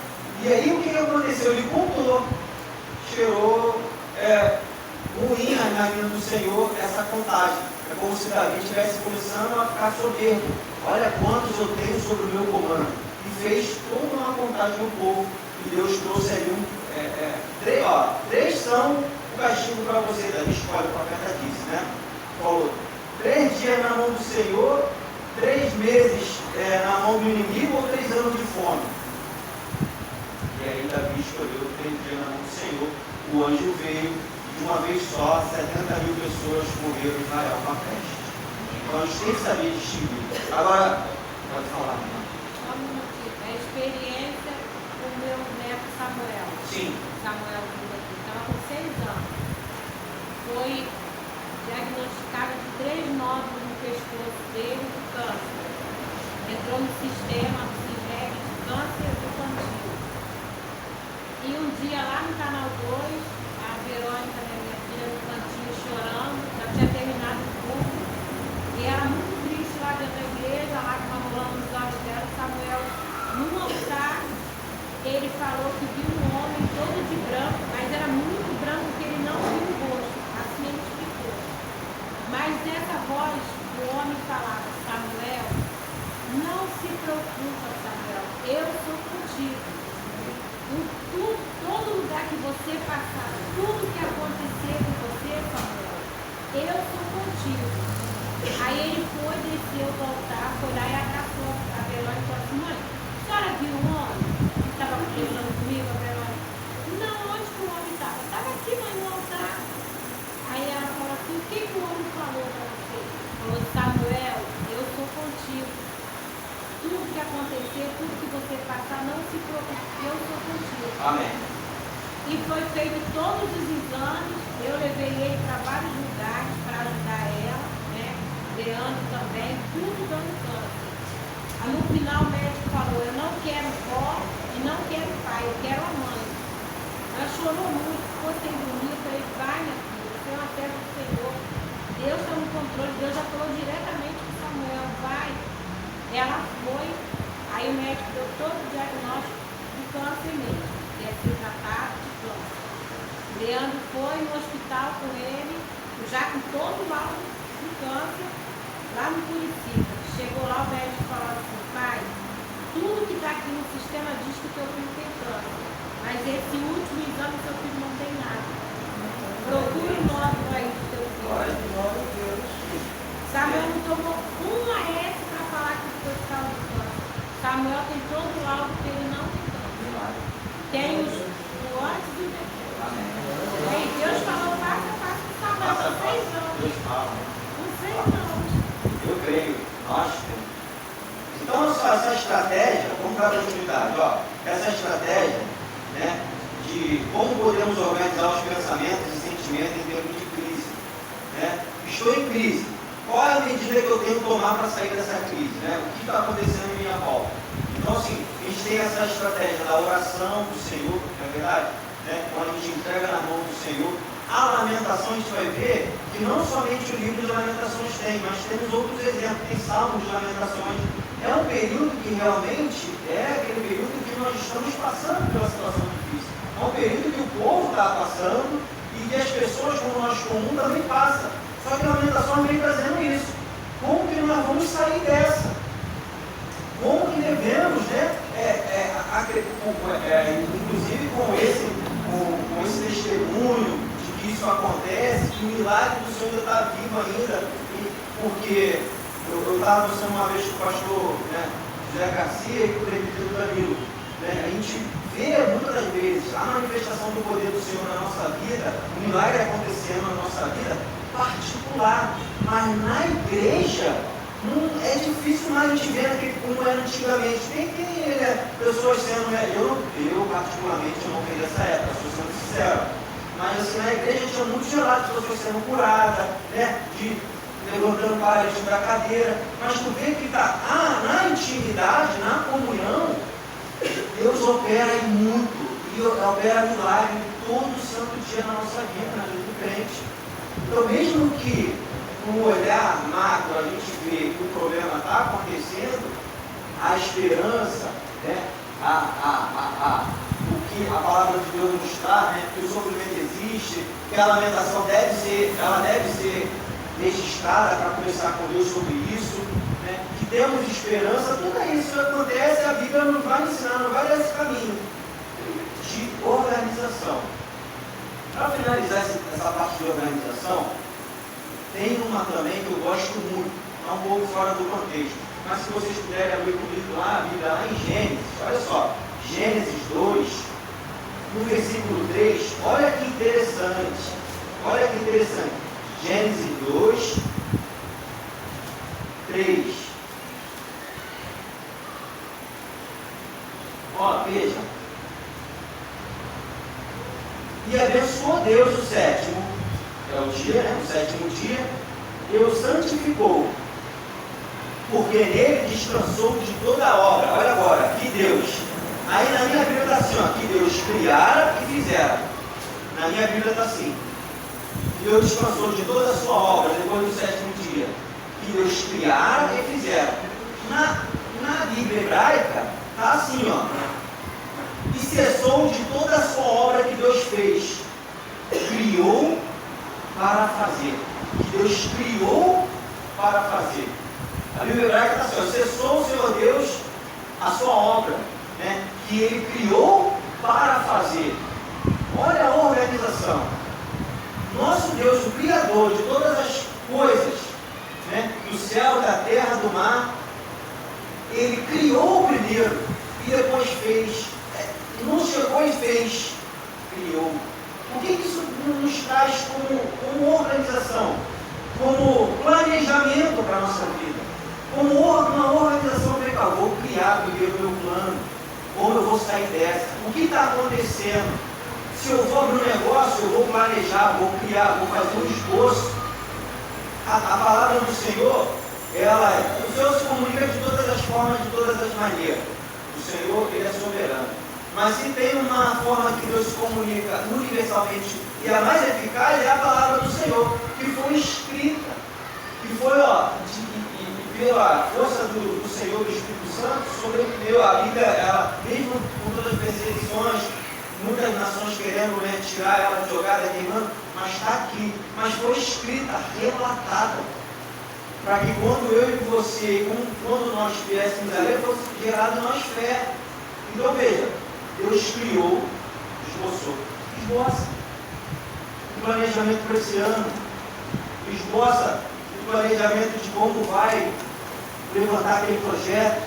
[SPEAKER 1] E aí o que aconteceu? Ele contou. Cheirou ruim a narina do Senhor essa contagem. É como se Davi estivesse começando a ficar soberbo. Olha quantos eu tenho sobre o meu comando. E fez toda uma contagem no povo. E Deus trouxe ali três são o castigo para você. Davi escolhe, o profeta disse, né? Falou, 3 dias na mão do Senhor, 3 meses na mão do inimigo ou 3 anos de fome. E aí Davi escolheu 3 dias na mão do Senhor. O anjo veio, e de uma vez só, 70.000 pessoas morreram em Israel com a peste. Então a gente tem que saber distinguir. Agora, pode falar, né?
[SPEAKER 4] A experiência com o meu neto Samuel.
[SPEAKER 1] Sim.
[SPEAKER 4] Samuel estava com 6 anos. Foi diagnosticado de 3 nódulos no pescoço dele de câncer. Entrou no sistema do CIREG de câncer infantil. E um dia lá no canal 2, a Verônica, minha filha, no cantinho chorando, já tinha terminado o culto. E ela muito triste lá dentro da igreja, lá com uma rolando nos olhos dela, Samuel, num altar, ele falou que viu um homem todo de branco, mas era muito branco que ele não viu o rosto, assim ele explicou. Mas nessa voz, o homem falava, Samuel, não se preocupa, Samuel, eu sou contigo. Todo lugar que você passar, tudo que acontecer com você, Samuel, eu sou contigo. Aí ele foi, desceu do altar, foi lá e abraçou a Verônica e falou assim, mãe, a senhora viu um homem que estava conversando comigo, a Verônica? Não, onde que o homem estava? Estava aqui, mãe, no altar. Aí ela falou assim, o que o homem falou para você? Falou, Samuel, eu sou contigo. Tudo que acontecer, tudo que você passar, não se preocupe, eu sou contigo.
[SPEAKER 1] Amém.
[SPEAKER 4] E foi feito todos os exames, eu levei ele para vários lugares para ajudar ela, né? Leandro também, tudo dando câncer. Aí no final o médico falou, eu não quero vó e não quero pai, eu quero a mãe. Ela chorou muito, ficou sem dormir, eu falei, vai minha filha, você é uma terra do Senhor, Deus está no controle, Deus já falou diretamente com Samuel, vai. Ela foi, aí o médico deu todo o diagnóstico do câncer mesmo, que é ser tratado de câncer. Leandro foi no hospital com ele, já com todo o laudo do câncer, lá no Curitiba. Chegou lá, o médico falou assim, pai, tudo que está aqui no sistema diz que o teu filho tem câncer, mas esse último exame seu filho não tem nada. Procura o nódulo aí do teu filho. Samuel não tomou uma S para falar que foi por causa do câncer. Samuel tem todo o laudo que ele não tem câncer. Tem o antes e o depois. Aí Deus falou, faça com Samuel com 6 anos.
[SPEAKER 1] Deus fala.
[SPEAKER 4] Com 6 anos.
[SPEAKER 1] Eu creio, nós temos. Então, essa estratégia, vamos dar continuidade, essa estratégia, né, de como podemos organizar os pensamentos e sentimentos em tempos de crise. Né? Estou em crise. Qual é a medida que eu tenho que tomar para sair dessa crise? Né? O que está acontecendo em minha volta? Então, assim, a gente tem essa estratégia da oração do Senhor, não é verdade? Né? Quando a gente entrega na mão do Senhor. A lamentação, a gente vai ver que não somente o livro de lamentações tem, mas temos outros exemplos, tem salmos de lamentações. É um período que realmente é aquele período que nós estamos passando pela situação difícil. É um período que o povo está passando e que as pessoas como nós comum também passam. Só que a lamentação vem trazendo isso. Como que nós vamos sair dessa? Como que devemos, né? Inclusive com esse testemunho de que isso acontece, que o milagre do pessoa ainda está viva ainda, porque eu estava conversando uma vez com o pastor, né, José Garcia e com o presbítero Danilo. A gente vê muitas das vezes a manifestação do poder do Senhor na nossa vida, o milagre acontecendo na nossa vida, particular, mas na igreja é difícil mais a gente ver como era antigamente. Tem pessoas sendo, eu particularmente não vejo essa época, estou sendo sincero, mas assim, na igreja tinha muitos relatos de pessoas sendo curadas, de levantando paralítico da cadeira, mas tu vê que está na intimidade, na comunhão, Deus opera muito, e opera milagre todo santo dia na nossa vida, na vida do crente. Então, mesmo que no olhar macro a gente vê que o problema está acontecendo, a esperança, o que a palavra de Deus nos traz, que o sofrimento existe, que a lamentação deve ser registrada para conversar com Deus sobre isso, que temos esperança, tudo isso acontece, a Bíblia nos vai ensinar, não vai dar esse caminho de organização. Para finalizar essa parte de organização, tem uma também que eu gosto muito, é um pouco fora do contexto, mas se vocês puderem abrir comigo lá, a Bíblia lá em Gênesis, olha só, Gênesis 2, no versículo 3, olha que interessante, Gênesis 2, 3, veja, e abençoou Deus o sétimo, é o dia, o sétimo dia, Deus santificou, porque nele descansou de toda a obra. Olha agora, que Deus, aí na minha Bíblia está assim, que Deus criara e fizera, na minha Bíblia está assim, Deus descansou de toda a sua obra depois do sétimo dia, que Deus criara e fizera. Na Bíblia hebraica está assim, e cessou de toda a sua obra que Deus fez, criou para fazer, que Deus criou para fazer. A Bíblia hebraica está assim, cessou o Senhor Deus a sua obra, que Ele criou para fazer. Olha a organização. Nosso Deus, o Criador de todas as coisas, do céu, da terra, do mar, Ele criou primeiro e depois fez. Não chegou e fez, criou. O que isso nos traz como organização, como planejamento para a nossa vida, como uma organização para vou criar, viver o meu plano, como eu vou sair dessa, o que está acontecendo? Se eu vou abrir um negócio, eu vou planejar, vou criar, vou fazer um esboço. A palavra do Senhor, o Senhor se comunica de todas as formas, de todas as maneiras. O Senhor, Ele é soberano. Mas se tem uma forma que Deus se comunica universalmente e a mais eficaz, é a palavra do Senhor, que foi escrita, que foi, pela força do Senhor, do Espírito Santo, sobreviveu a Bíblia, ela, mesmo com todas as perseguições, muitas nações querendo tirar ela de jogada, queimando, mas está aqui, mas foi escrita, relatada, para que quando eu e você, quando nós estivéssemos ali, fosse gerado em nós fé. Então veja, Deus criou, esboça o planejamento para esse ano, esboça o planejamento de como vai levantar aquele projeto,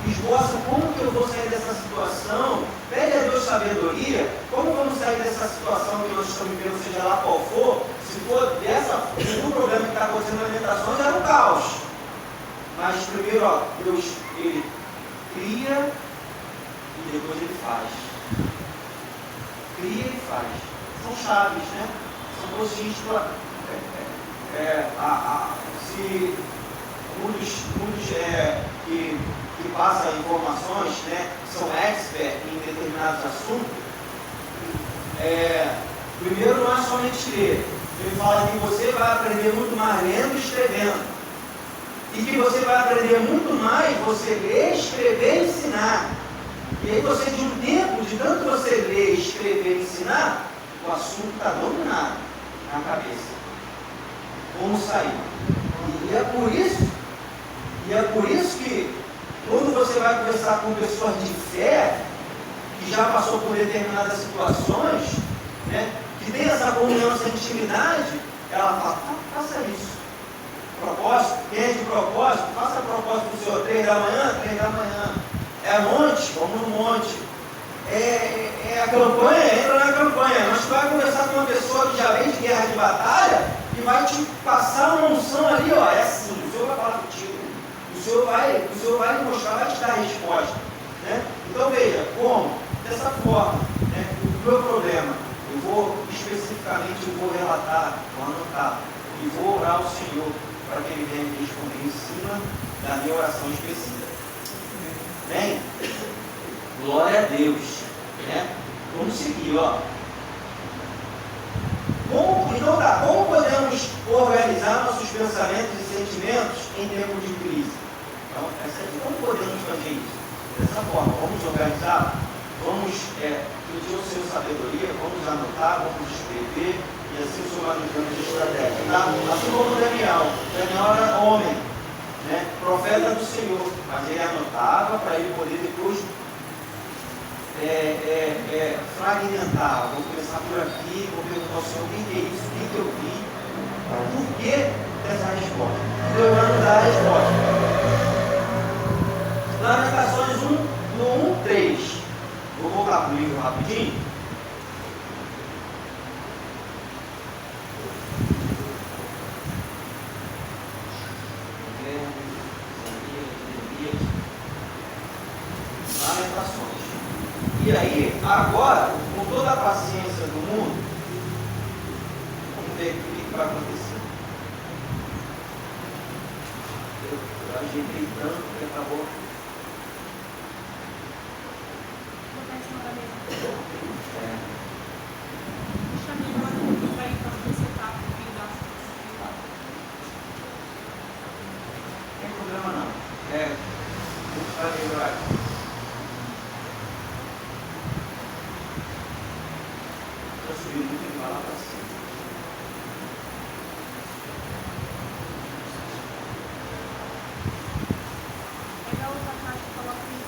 [SPEAKER 1] esboça como que eu vou sair dessa situação, pede a Deus sabedoria, como vamos sair dessa situação que nós estamos vivendo, seja lá qual for. Se for o problema que está acontecendo na alimentação, já era um caos. Mas primeiro, Deus, Ele cria e depois Ele faz. Cria e faz. São chaves, São coisinhas se muitos que passam informações, são experts em determinados assuntos, primeiro não é somente ler. Ele fala que você vai aprender muito mais lendo e escrevendo. E que você vai aprender muito mais você ler, escrever e ensinar. E aí você, de um tempo, de tanto você ler, escrever e ensinar, o assunto está dominado na cabeça. Como sair? E é por isso que quando você vai conversar com pessoas de fé, que já passou por determinadas situações, que tem essa comunhão, essa intimidade, ela fala, faça isso. Propósito, quem é de propósito, faça propósito do Senhor, 3 da manhã, 3 da manhã. É monte, vamos no monte. É a campanha, entra na campanha. Mas tu vai conversar com uma pessoa que já vem de guerra, de batalha, e vai te passar uma unção ali, ó, é assim, o Senhor vai falar contigo. O Senhor vai lhe mostrar, vai te dar a resposta. Né? Então veja, como? Dessa forma, né? O meu problema, eu vou especificamente, eu vou relatar, vou anotar, e vou orar ao Senhor para que Ele venha me responder em cima da minha oração específica. Bem, glória a Deus. Né? Vamos seguir, ó. Como podemos organizar nossos pensamentos e sentimentos em tempo de crise? Então, como podemos fazer isso? Dessa forma, vamos organizar, vamos pedir ao Senhor sabedoria, vamos anotar, vamos escrever, e assim o Senhor vai nos dando estratégia. Tá? Assim como Daniel era homem, né? Profeta do Senhor, mas ele anotava para ele poder depois fragmentar. Vou começar por aqui, vou perguntar ao Senhor o que é isso, o que eu vi, por que dessa resposta. Então eu vou dar a resposta. Lamentações 1, no 1:3. Vou voltar para o livro rapidinho. Lamentações. E aí, agora, com toda a paciência do mundo, vamos ver o que vai acontecer. Eu ajeitei tanto que acabou. Não tem problema não. Vamos fazer agora. Eu subi muito e vai lá para cima.
[SPEAKER 4] Pega a outra parte e coloca aí.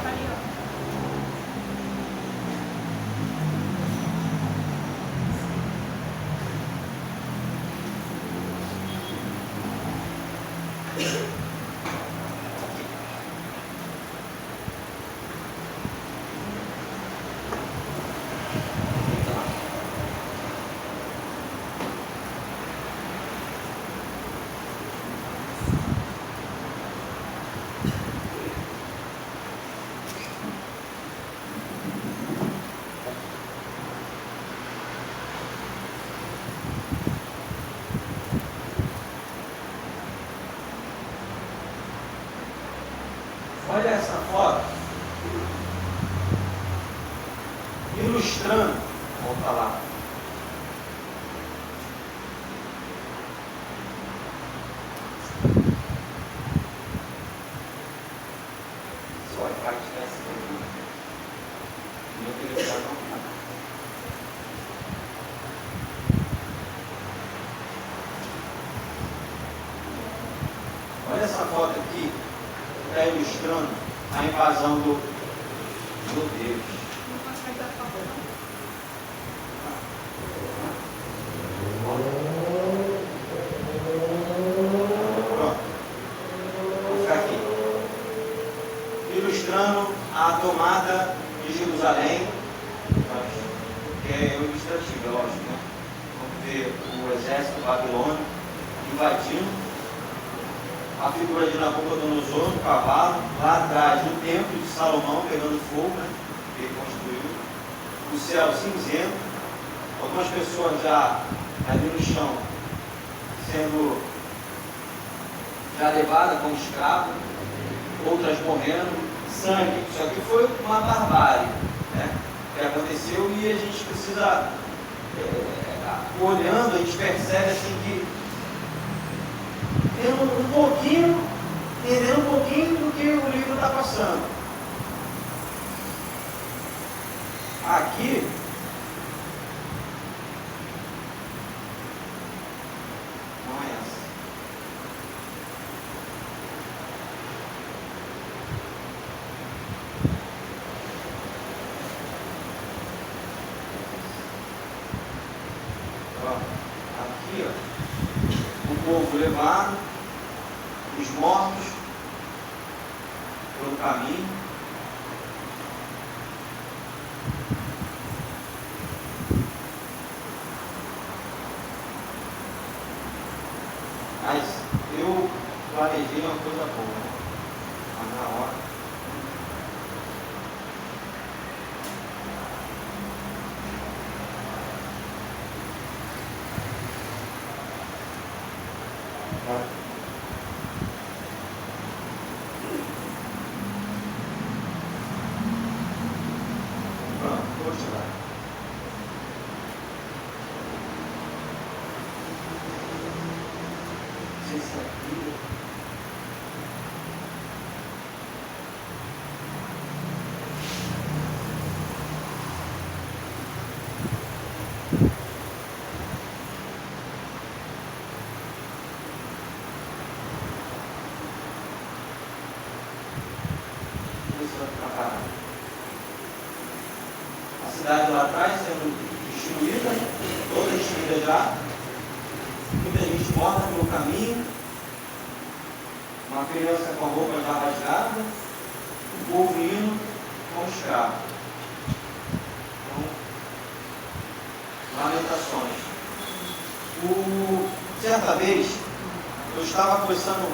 [SPEAKER 4] Ali, ó.
[SPEAKER 1] Olha essa foto, ilustrando, volta lá. Se o Wi-Fi estivesse aqui, meu telefone não está. Olha essa foto aqui. Está ilustrando a invasão do Deus.
[SPEAKER 4] Não consegue dar foto, não?
[SPEAKER 1] Pronto. Vou ficar aqui. Ilustrando a tomada de Jerusalém, que é ilustrativo, lógico, né? Vamos ver o exército babilônico invadindo. A figura de Nabucodonosor no cavalo, lá atrás no templo de Salomão pegando fogo, né, que ele construiu, o céu cinzento, algumas pessoas já ali no chão sendo já levadas como escravo, outras morrendo, sangue. Isso aqui foi uma barbárie, né, que aconteceu, e a gente precisa, olhando, a gente percebe assim que entendendo um pouquinho do que o livro está passando. Aqui, não é essa. Ó, aqui, ó, o povo levado, os mortos pelo caminho. Mas eu planejei uma coisa boa, né? Mas na hora. Pronto, vou tirar. Isso aqui. Isso vai ficar parado. A cidade lá atrás sendo destruída, né? Toda destruída já. Muita gente morta pelo caminho. Uma criança com a roupa já rasgada. O povo indo como escravo. Então, lamentações. Certa vez, eu estava conversando,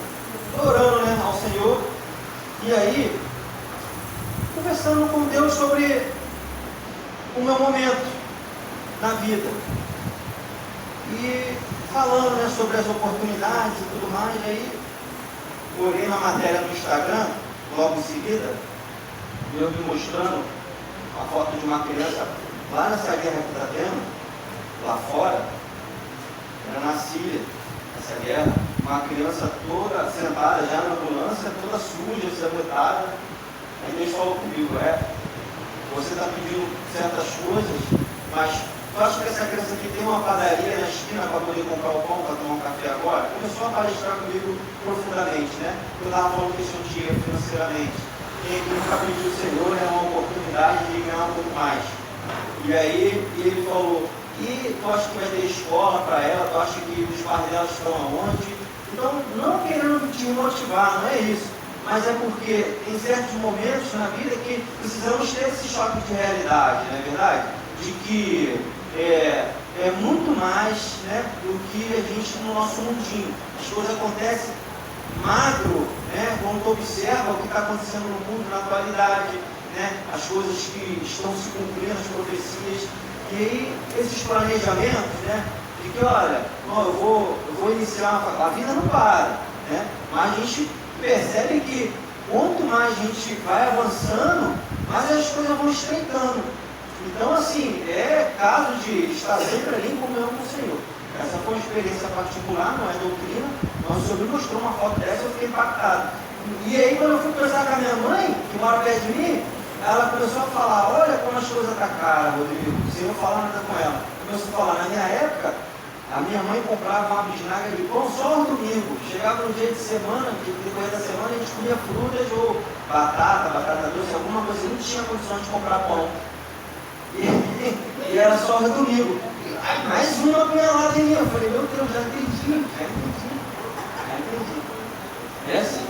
[SPEAKER 1] orando, né, ao Senhor. E aí, conversando com Deus sobre o meu momento na vida. E falando, né, sobre as oportunidades e tudo mais. E aí, olhei na matéria no Instagram, logo em seguida, eu me mostrando a foto de uma criança lá nessa guerra que está tendo, lá fora, era na Síria, essa guerra, uma criança toda sentada já na ambulância, toda suja, ensanguentada. Aí Deus falou comigo, você está pedindo certas coisas, mas eu acho que essa criança aqui tem uma padaria na esquina para poder comprar o pão, para tomar um café agora. Começou a palestrar comigo profundamente, né? Eu estava falando que tinha dinheiro financeiramente. Quem aqui nunca pediu ao Senhor é uma oportunidade de ganhar um pouco mais. E aí ele falou, e tu acha que vai ter escola para ela, tu acha que os pais dela estão aonde? Então, não querendo te motivar, não é isso. Mas é porque em certos momentos na vida que precisamos ter esse choque de realidade, não é verdade? De que é muito mais, né, do que a gente no nosso mundinho. As coisas acontecem magro, né, quando tu observa o que está acontecendo no mundo na atualidade, né, as coisas que estão se cumprindo, as profecias. E aí, esses planejamentos, né, de que, olha, eu vou iniciar a vida não para, né, mas a gente percebe que quanto mais a gente vai avançando, mais as coisas vão estreitando. Então, assim, é caso de estar sempre ali em comunhão com o Senhor. Essa foi uma experiência particular, não é doutrina, mas o Senhor me mostrou uma foto dessa e eu fiquei impactado. E aí, quando eu fui conversar com a minha mãe, que mora perto de mim, ela começou a falar, olha como as coisas estão caras, Rodrigo, sem eu falar nada com ela. Começou a falar, na minha época, a minha mãe comprava uma bisnaga de pão só no domingo. Chegava no dia de semana, depois da semana, a gente comia frutas ou batata doce, alguma coisa, não tinha condições de comprar pão. E era só no domingo. Aí, mais uma punhalada em mim. Eu falei, meu Deus, já entendi. É assim.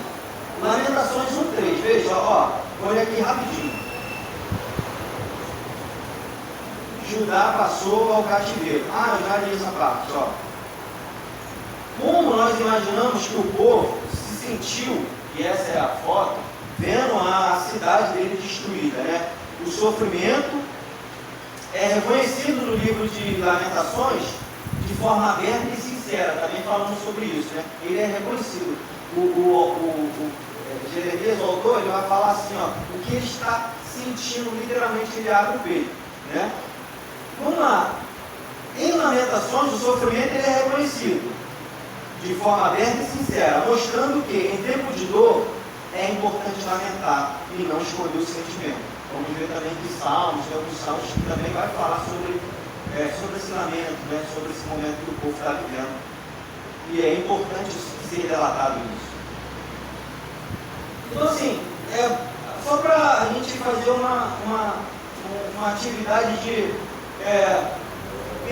[SPEAKER 1] Lamentações 1:3. Veja, olha aqui rapidinho. Judá passou ao cativeiro. Eu já li essa parte, ó. Como nós imaginamos que o povo se sentiu, e essa é a foto, vendo a cidade dele destruída, né? O sofrimento é reconhecido no livro de Lamentações de forma aberta e sincera, também falando sobre isso, né? Ele é reconhecido. Jeremias, o autor, ele vai falar assim, o que ele está sentindo, literalmente ele abre o peito, né? Vamos lá. Em Lamentações, o sofrimento ele é reconhecido de forma aberta e sincera, mostrando que em tempo de dor é importante lamentar e não escolher o sentimento. Vamos ver também que Salmos, tem alguns Salmos que também vai falar sobre esse lamento, né, sobre esse momento que o povo está vivendo. E é importante ser relatado isso. Então, assim, só para a gente fazer uma atividade de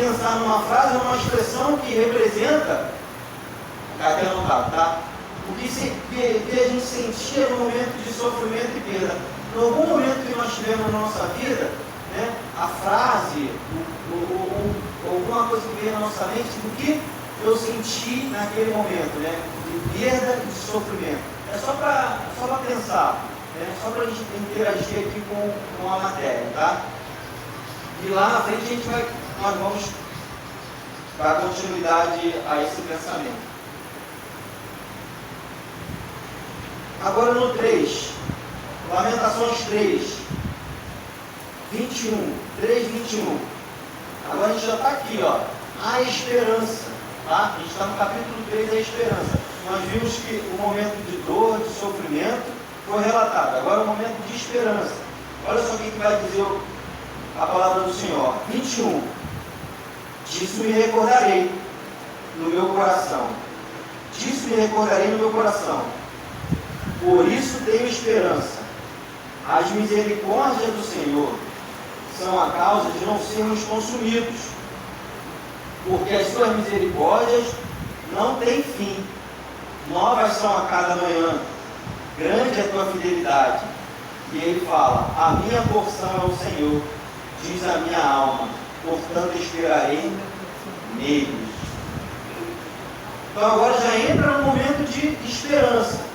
[SPEAKER 1] pensar numa frase ou numa expressão que representa, até anotado, tá? O que a gente sentia no momento de sofrimento e perda. Em algum momento que nós tivemos na nossa vida, né, a frase, ou alguma coisa que veio na nossa mente, do que eu senti naquele momento, né, de perda e de sofrimento. É só para pensar, né, só para a gente interagir aqui com a matéria, tá? E lá na frente nós vamos dar continuidade a esse pensamento. Agora no 3, Lamentações 3, 21, 3, 21. Agora a gente já está aqui, ó, a esperança, tá? A gente está no capítulo 3, a esperança. Nós vimos que o momento de dor, de sofrimento, foi relatado. Agora o momento de esperança. Olha só o que vai dizer a palavra do Senhor. 21. Disso me recordarei no meu coração. Disso me recordarei no meu coração. Por isso tenho esperança. As misericórdias do Senhor são a causa de não sermos consumidos, porque as suas misericórdias não têm fim. Novas são a cada manhã. Grande é a tua fidelidade. E ele fala: a minha porção é o Senhor, diz a minha alma, portanto esperarei nele. Então agora já entra no momento de esperança.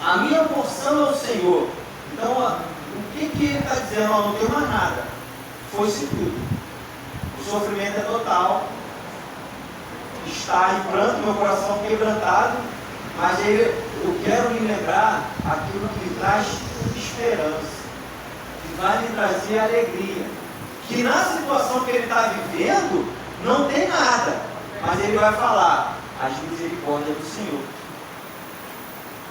[SPEAKER 1] A minha porção é o Senhor. Então, o que ele está dizendo? Não tem mais nada. Foi-se tudo. O sofrimento é total. Está em pranto, meu coração quebrantado. Mas eu quero lhe lembrar aquilo que lhe traz esperança, que vai lhe trazer alegria. Que na situação que ele está vivendo, não tem nada. Mas ele vai falar as misericórdias do Senhor.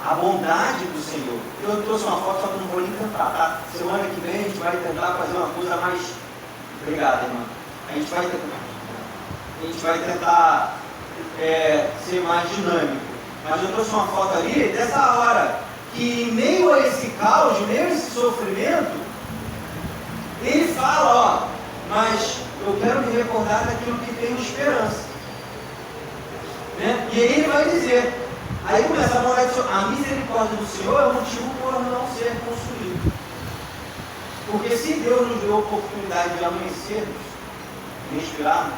[SPEAKER 1] A bondade do Senhor. Eu trouxe uma foto, só que eu não vou nem tentar, tá? Semana que vem a gente vai tentar fazer uma coisa mais... Obrigado, irmão. A gente vai tentar ser mais dinâmico. Mas eu trouxe uma foto ali dessa hora, que em meio a esse caos, em meio a esse sofrimento, ele fala, ó, mas eu quero me recordar daquilo que tem esperança. Né? E aí ele vai dizer... Aí começa a falar que a misericórdia do Senhor é o motivo por não ser consumido. Porque se Deus nos deu a oportunidade de amanhecermos, de respirarmos,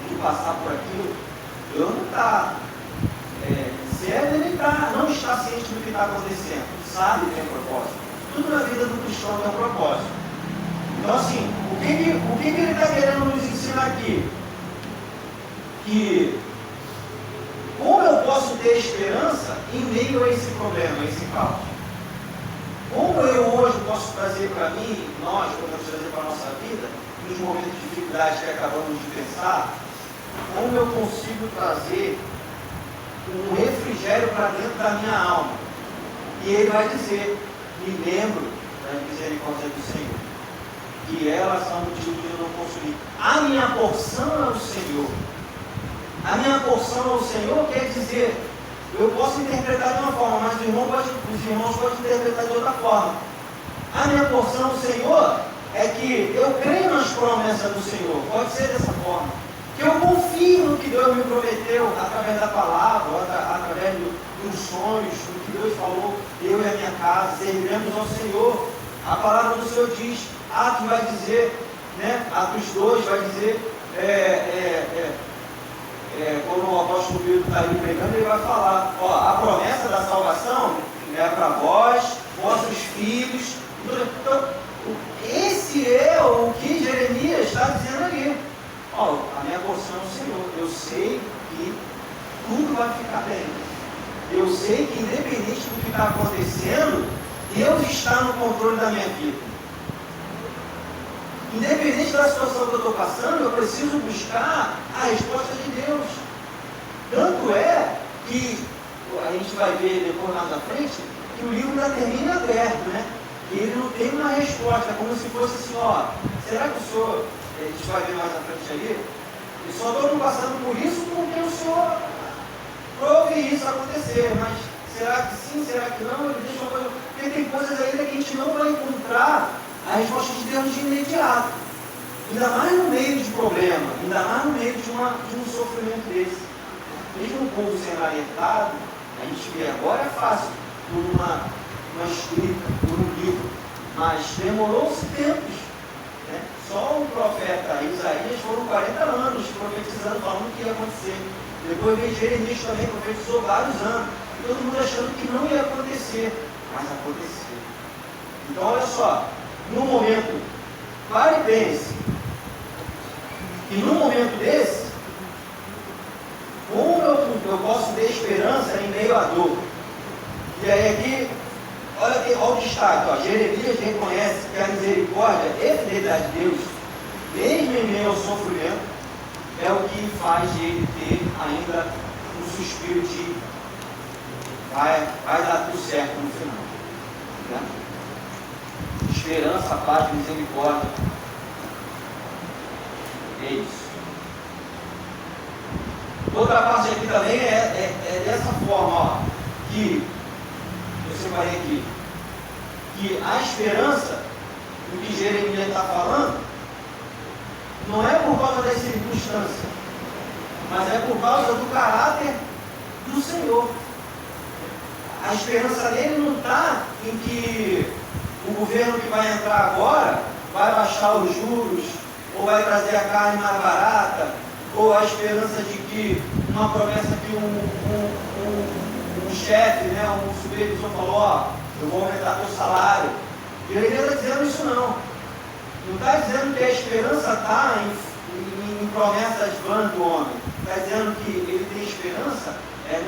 [SPEAKER 1] de passar por aquilo, Deus não está cego, ele não está ciente do que está acontecendo. Sabe que tem um propósito. Tudo na vida do cristão tem um propósito. Então assim, o que ele está querendo nos ensinar aqui? Que como eu posso ter esperança em meio a esse problema, a esse caos? Como eu hoje posso trazer para mim, nós podemos trazer para a nossa vida, nos momentos de dificuldade que acabamos de pensar, como eu consigo trazer um refrigério para dentro da minha alma? E ele vai dizer: me lembro da misericórdia do Senhor, que elas são motivo de eu não consumir. A minha porção é o Senhor. A minha porção ao Senhor quer dizer, eu posso interpretar de uma forma, mas os irmãos podem interpretar de outra forma. A minha porção ao Senhor é que eu creio nas promessas do Senhor, pode ser dessa forma. Que eu confio no que Deus me prometeu, através da palavra, através dos sonhos, do que Deus falou, eu e a minha casa, serviremos ao Senhor. A palavra do Senhor diz, Atos vai dizer, né? Atos 2 vai dizer, quando o apóstolo Pedro está ali pregando, ele vai falar, ó, a promessa da salvação é para vós, vossos filhos. Então, esse é o que Jeremias está dizendo ali. Ó, a minha porção é o Senhor. Eu sei que tudo vai ficar bem. Eu sei que independente do que está acontecendo, Deus está no controle da minha vida. Independente da situação que eu estou passando, eu preciso buscar a resposta de Deus. Tanto é que a gente vai ver depois mais à frente que o livro ainda termina aberto, né? E ele não tem uma resposta, como se fosse assim, ó, será que o senhor, a gente vai ver mais à frente ali, eu só estou passando por isso porque o senhor prove isso acontecer, mas será que sim, será que não? Ele deixa uma coisa, porque tem coisas ainda que a gente não vai encontrar a resposta de Deus de imediato. Ainda mais no meio de problema, ainda mais no meio de um sofrimento desse. Mesmo o povo sendo alentado, a gente vê agora é fácil, por uma escrita, por um livro, mas demorou-se tempos. Né? Só o profeta Isaías foram 40 anos profetizando, falando o que ia acontecer. Depois veio Jeremias também, profetizou vários anos. E todo mundo achando que não ia acontecer, mas aconteceu. Então olha só, no momento, pare e pense. E num momento desse, como eu posso ter esperança em meio à dor? E aí aqui, olha o destaque, ó, Jeremias reconhece que a misericórdia e a fidelidade de Deus, mesmo em meio ao sofrimento, é o que faz ele ter ainda um suspiro de vai dar tudo certo no final. Né? Esperança, paz, misericórdia. É isso. Outra parte aqui também é dessa forma, ó, que eu separei aqui, que a esperança, do que Jeremias está falando, não é por causa das circunstâncias, mas é por causa do caráter do Senhor. A esperança dele não está em que o governo que vai entrar agora vai baixar os juros, ou vai trazer a carne mais barata, ou a esperança de que uma promessa que um chefe, né, um supervisor falou, ó, eu vou aumentar teu salário. E ele não está dizendo isso não. Não está dizendo que a esperança está em promessas vãs do homem. Está dizendo que ele tem esperança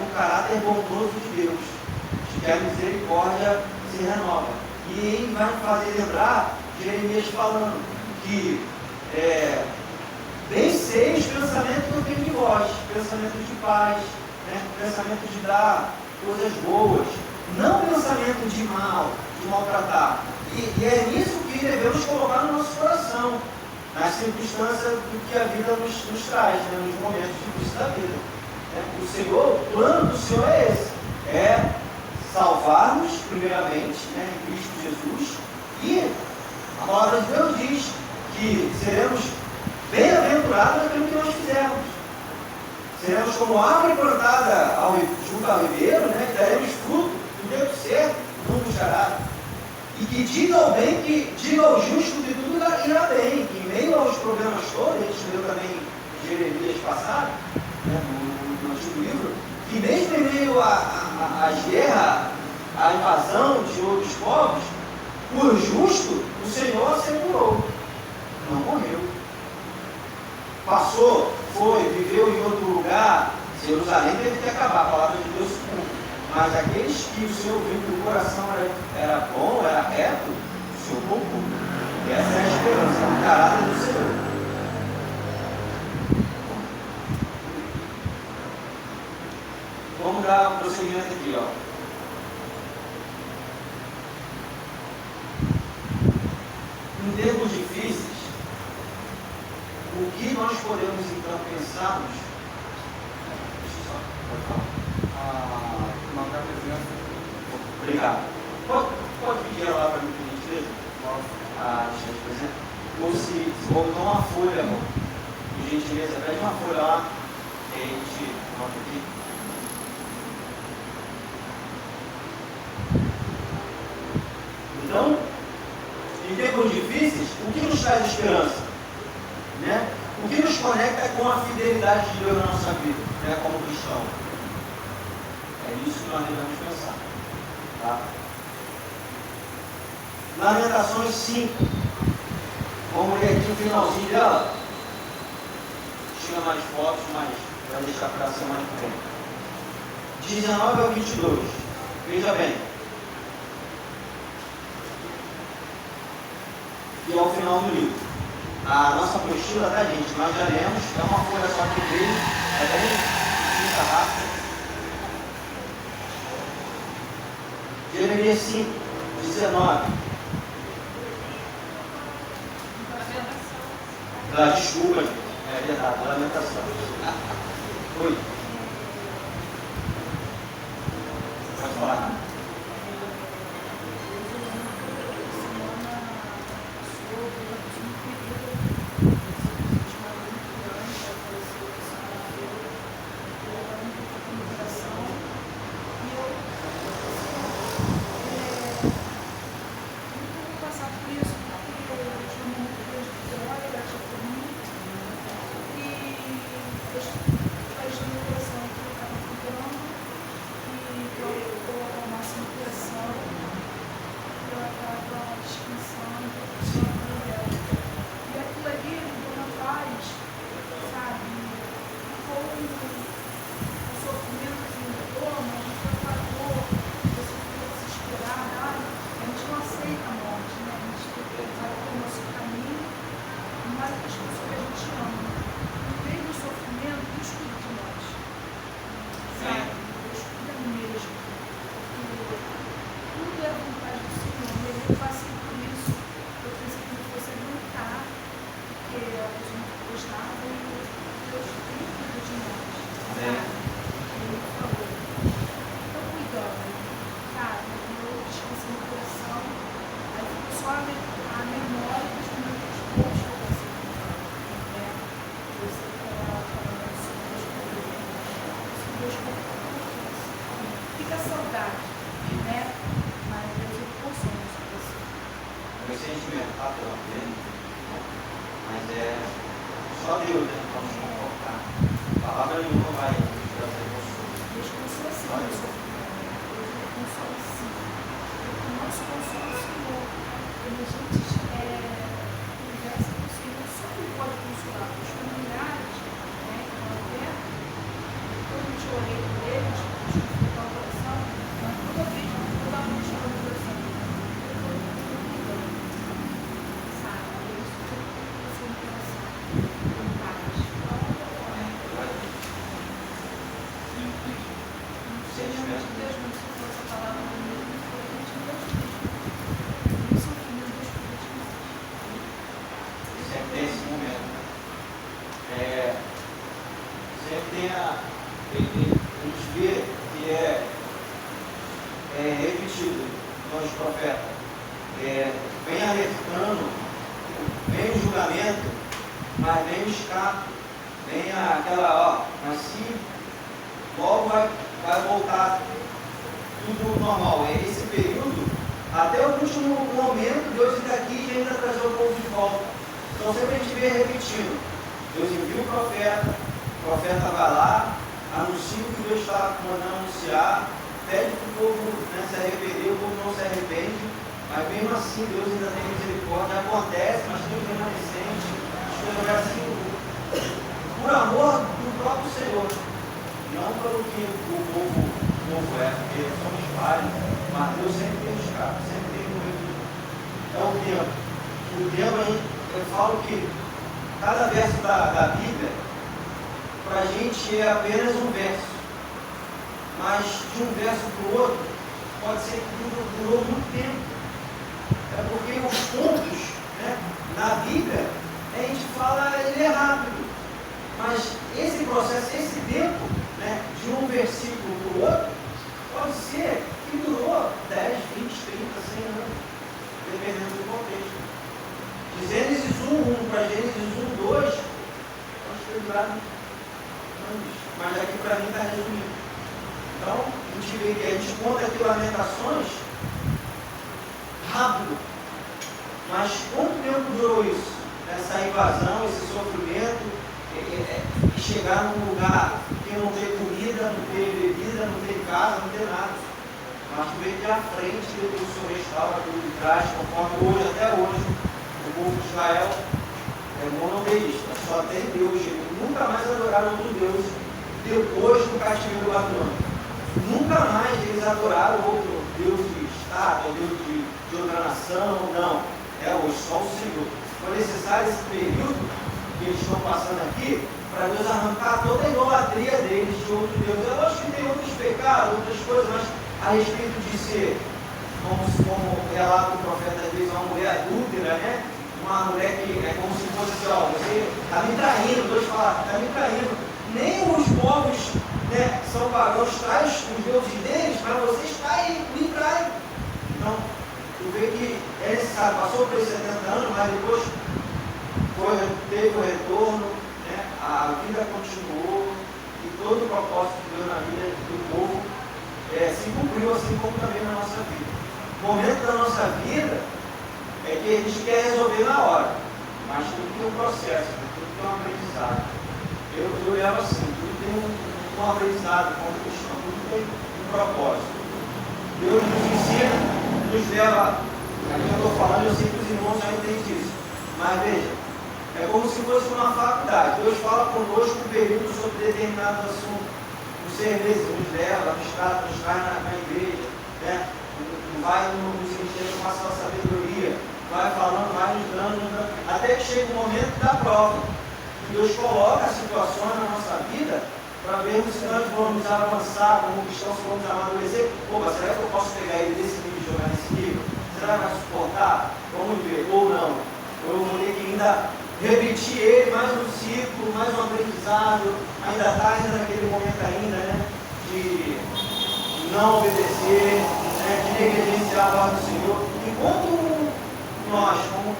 [SPEAKER 1] no caráter bondoso de Deus, de que a misericórdia se renova. E ele vai fazer lembrar Jeremias falando que bem sei os pensamentos que eu tenho de vós, pensamentos de paz, né? Pensamento de dar coisas boas, não pensamento de mal, de maltratar. E é nisso que devemos colocar no nosso coração, nas circunstâncias do que a vida nos traz, né? Nos momentos difíceis da vida. Né? O Senhor, o plano do Senhor é esse, é salvar-nos primeiramente, né, em Cristo Jesus, e a palavra de Deus diz que seremos bem-aventurados naquilo que nós fizermos. Seremos como árvore plantada junto ao ribeiro, né, e daremos fruto no tempo certo, não buscará. E que diga ao justo que tudo irá bem, que em meio aos problemas todos, a gente leu também Jeremias passado, né, no antigo livro, que mesmo em meio às guerras, à invasão de outros povos, por justo, o Senhor assegurou, não morreu. Passou, foi, viveu em outro lugar, Jerusalém teve que acabar, a palavra de Deus se cumpre. Mas aqueles que o Senhor viu que o coração era bom, era reto, o Senhor poupou. E essa é a esperança, o caráter do Senhor. Vamos dar um prosseguimento aqui, ó. Em tempos difíceis, o que nós podemos então pensarmos? Deixa eu só, pode falar.
[SPEAKER 3] Marcar presença.
[SPEAKER 1] Obrigado. Pode pedir ela lá para mim, por gentileza? Deixa eu presente. Ou se botou uma folha, amor, por gentileza, pede uma folha lá, e a gente nota aqui. Então, em tempos difíceis, o que nos traz esperança? Né? O que nos conecta com a fidelidade de Deus na nossa vida, né, como cristão? É isso que nós devemos pensar. Tá? Lamentações 5. Vamos ler aqui o finalzinho dela. Tinha mais fotos, mas vai deixar para a semana que vem. 19 ao 22. Veja bem. E ao final do livro. A nossa apostila, tá, gente? Nós já lemos, é uma folha só que veio, é bem fica rápido. Jeremias 5, 19. Desculpa, é verdade, lamentação. Oi. Pode falar. para nos confortar. Palavra nenhuma vai nos trazer consolo.
[SPEAKER 5] Deus consola sim. Deus consola sim. O nosso consolo, Senhor, quando a gente conversa com o Senhor, só Ele pode consolar. Os familiares, né, que estão perto, quando a gente orei por eles, a gente confortar o coração, mas toda vez que eu estava me chamando o coração, eu estou cuidando, sabe? Eu estou assim no coração, com paz.
[SPEAKER 1] Sentimento.
[SPEAKER 5] Deus não se for essa palavra no meu foi a gente Deus mesmo. Isso aqui, meu Deus, por Deus.
[SPEAKER 1] Sempre tem esse momento. Sempre tem a gente vê que é repetido nos profetas. Vem arretando, vem o julgamento, mas vem o escape, vem aquela, mas se logo vai voltar tudo normal. Esse período, até o último momento, Deus está aqui e ainda trazer o povo de volta. Então sempre a gente vê repetindo. Deus envia o profeta vai lá, anuncia o que Deus está mandando anunciar, pede para o povo, né, se arrepender, o povo não se arrepende, mas mesmo assim Deus ainda tem misericórdia, acontece, mas tem um remanescente, as coisas vai assim, por amor do próprio Senhor, não pelo que o povo é, porque somos vários, mas Deus sempre tem escape, sempre tem corretor. É o tempo. O tempo, eu falo que cada verso da Bíblia, para a gente é apenas um verso, mas de um verso para o outro, pode ser que durou muito tempo. É porque os pontos, né, na Bíblia, a gente fala, ele é rápido, mas esse processo, esse tempo, né, de um versículo para o outro, pode ser que durou 10, 20, 30, 100 anos, dependendo do contexto. De Gênesis 1 para Gênesis 1, 2, pode ter durado anos, mas aqui para mim está resumido. Então, a gente vê que a gente conta aqui Lamentações rápido, mas quanto tempo durou isso? Essa invasão, esse sofrimento, e chegar num lugar que não tem comida, não tem bebida, não tem casa, não tem nada. Mas tu vê que à frente o Senhor restaura tudo de trás, conforme hoje, até hoje, o povo de Israel é monoteísta, só tem Deus. Eles nunca mais adoraram outro Deus depois do cativeiro babilônico. Nunca mais eles adoraram outro Deus de Estado, Deus de outra nação, não. É hoje só o Senhor. Foi necessário esse período que eles estão passando aqui para Deus arrancar toda a idolatria deles de outro Deus. Eu acho que tem outros pecados, outras coisas, mas a respeito de ser, como relata o profeta às vezes, uma mulher adúltera, né? Uma mulher que é como se fosse assim, ó, você está me traindo, Deus fala, está me traindo. Nem os povos, né, são pagãos, traz os deuses deles para vocês caírem, me traem. Então, tu vê que é necessário, passou por esses 70 anos, mas depois teve o retorno, né, a vida continuou e todo o propósito de Deus na vida do povo se cumpriu, assim como também na nossa vida. O momento da nossa vida é que a gente quer resolver na hora, mas tudo tem um processo, tudo tem um aprendizado. Eu levo assim, tudo tem um aprendizado como cristão, tudo tem um propósito. Deus nos ensina, nos leva, aqui eu estou falando, eu sei que os irmãos já entendem disso, mas veja, é como se fosse uma faculdade. Deus fala conosco um período sobre determinados assuntos. O serviço nos leva, nos traz na igreja, né? Vai nos enchendo com a sua sabedoria, vai falando, vai nos dando, até que chega o momento da prova. Deus coloca situações na nossa vida para vermos se nós vamos avançar como cristãos, se vamos amadurecer. Opa, será que eu posso pegar ele desse nível e jogar nesse nível? Será que vai suportar? Vamos ver, ou não. Ou eu vou ter que ainda repetir ele, mais um ciclo, mais um aprendizado, ainda está naquele momento ainda, né, de não obedecer, né, de negligenciar a ordem do Senhor. Enquanto nós, como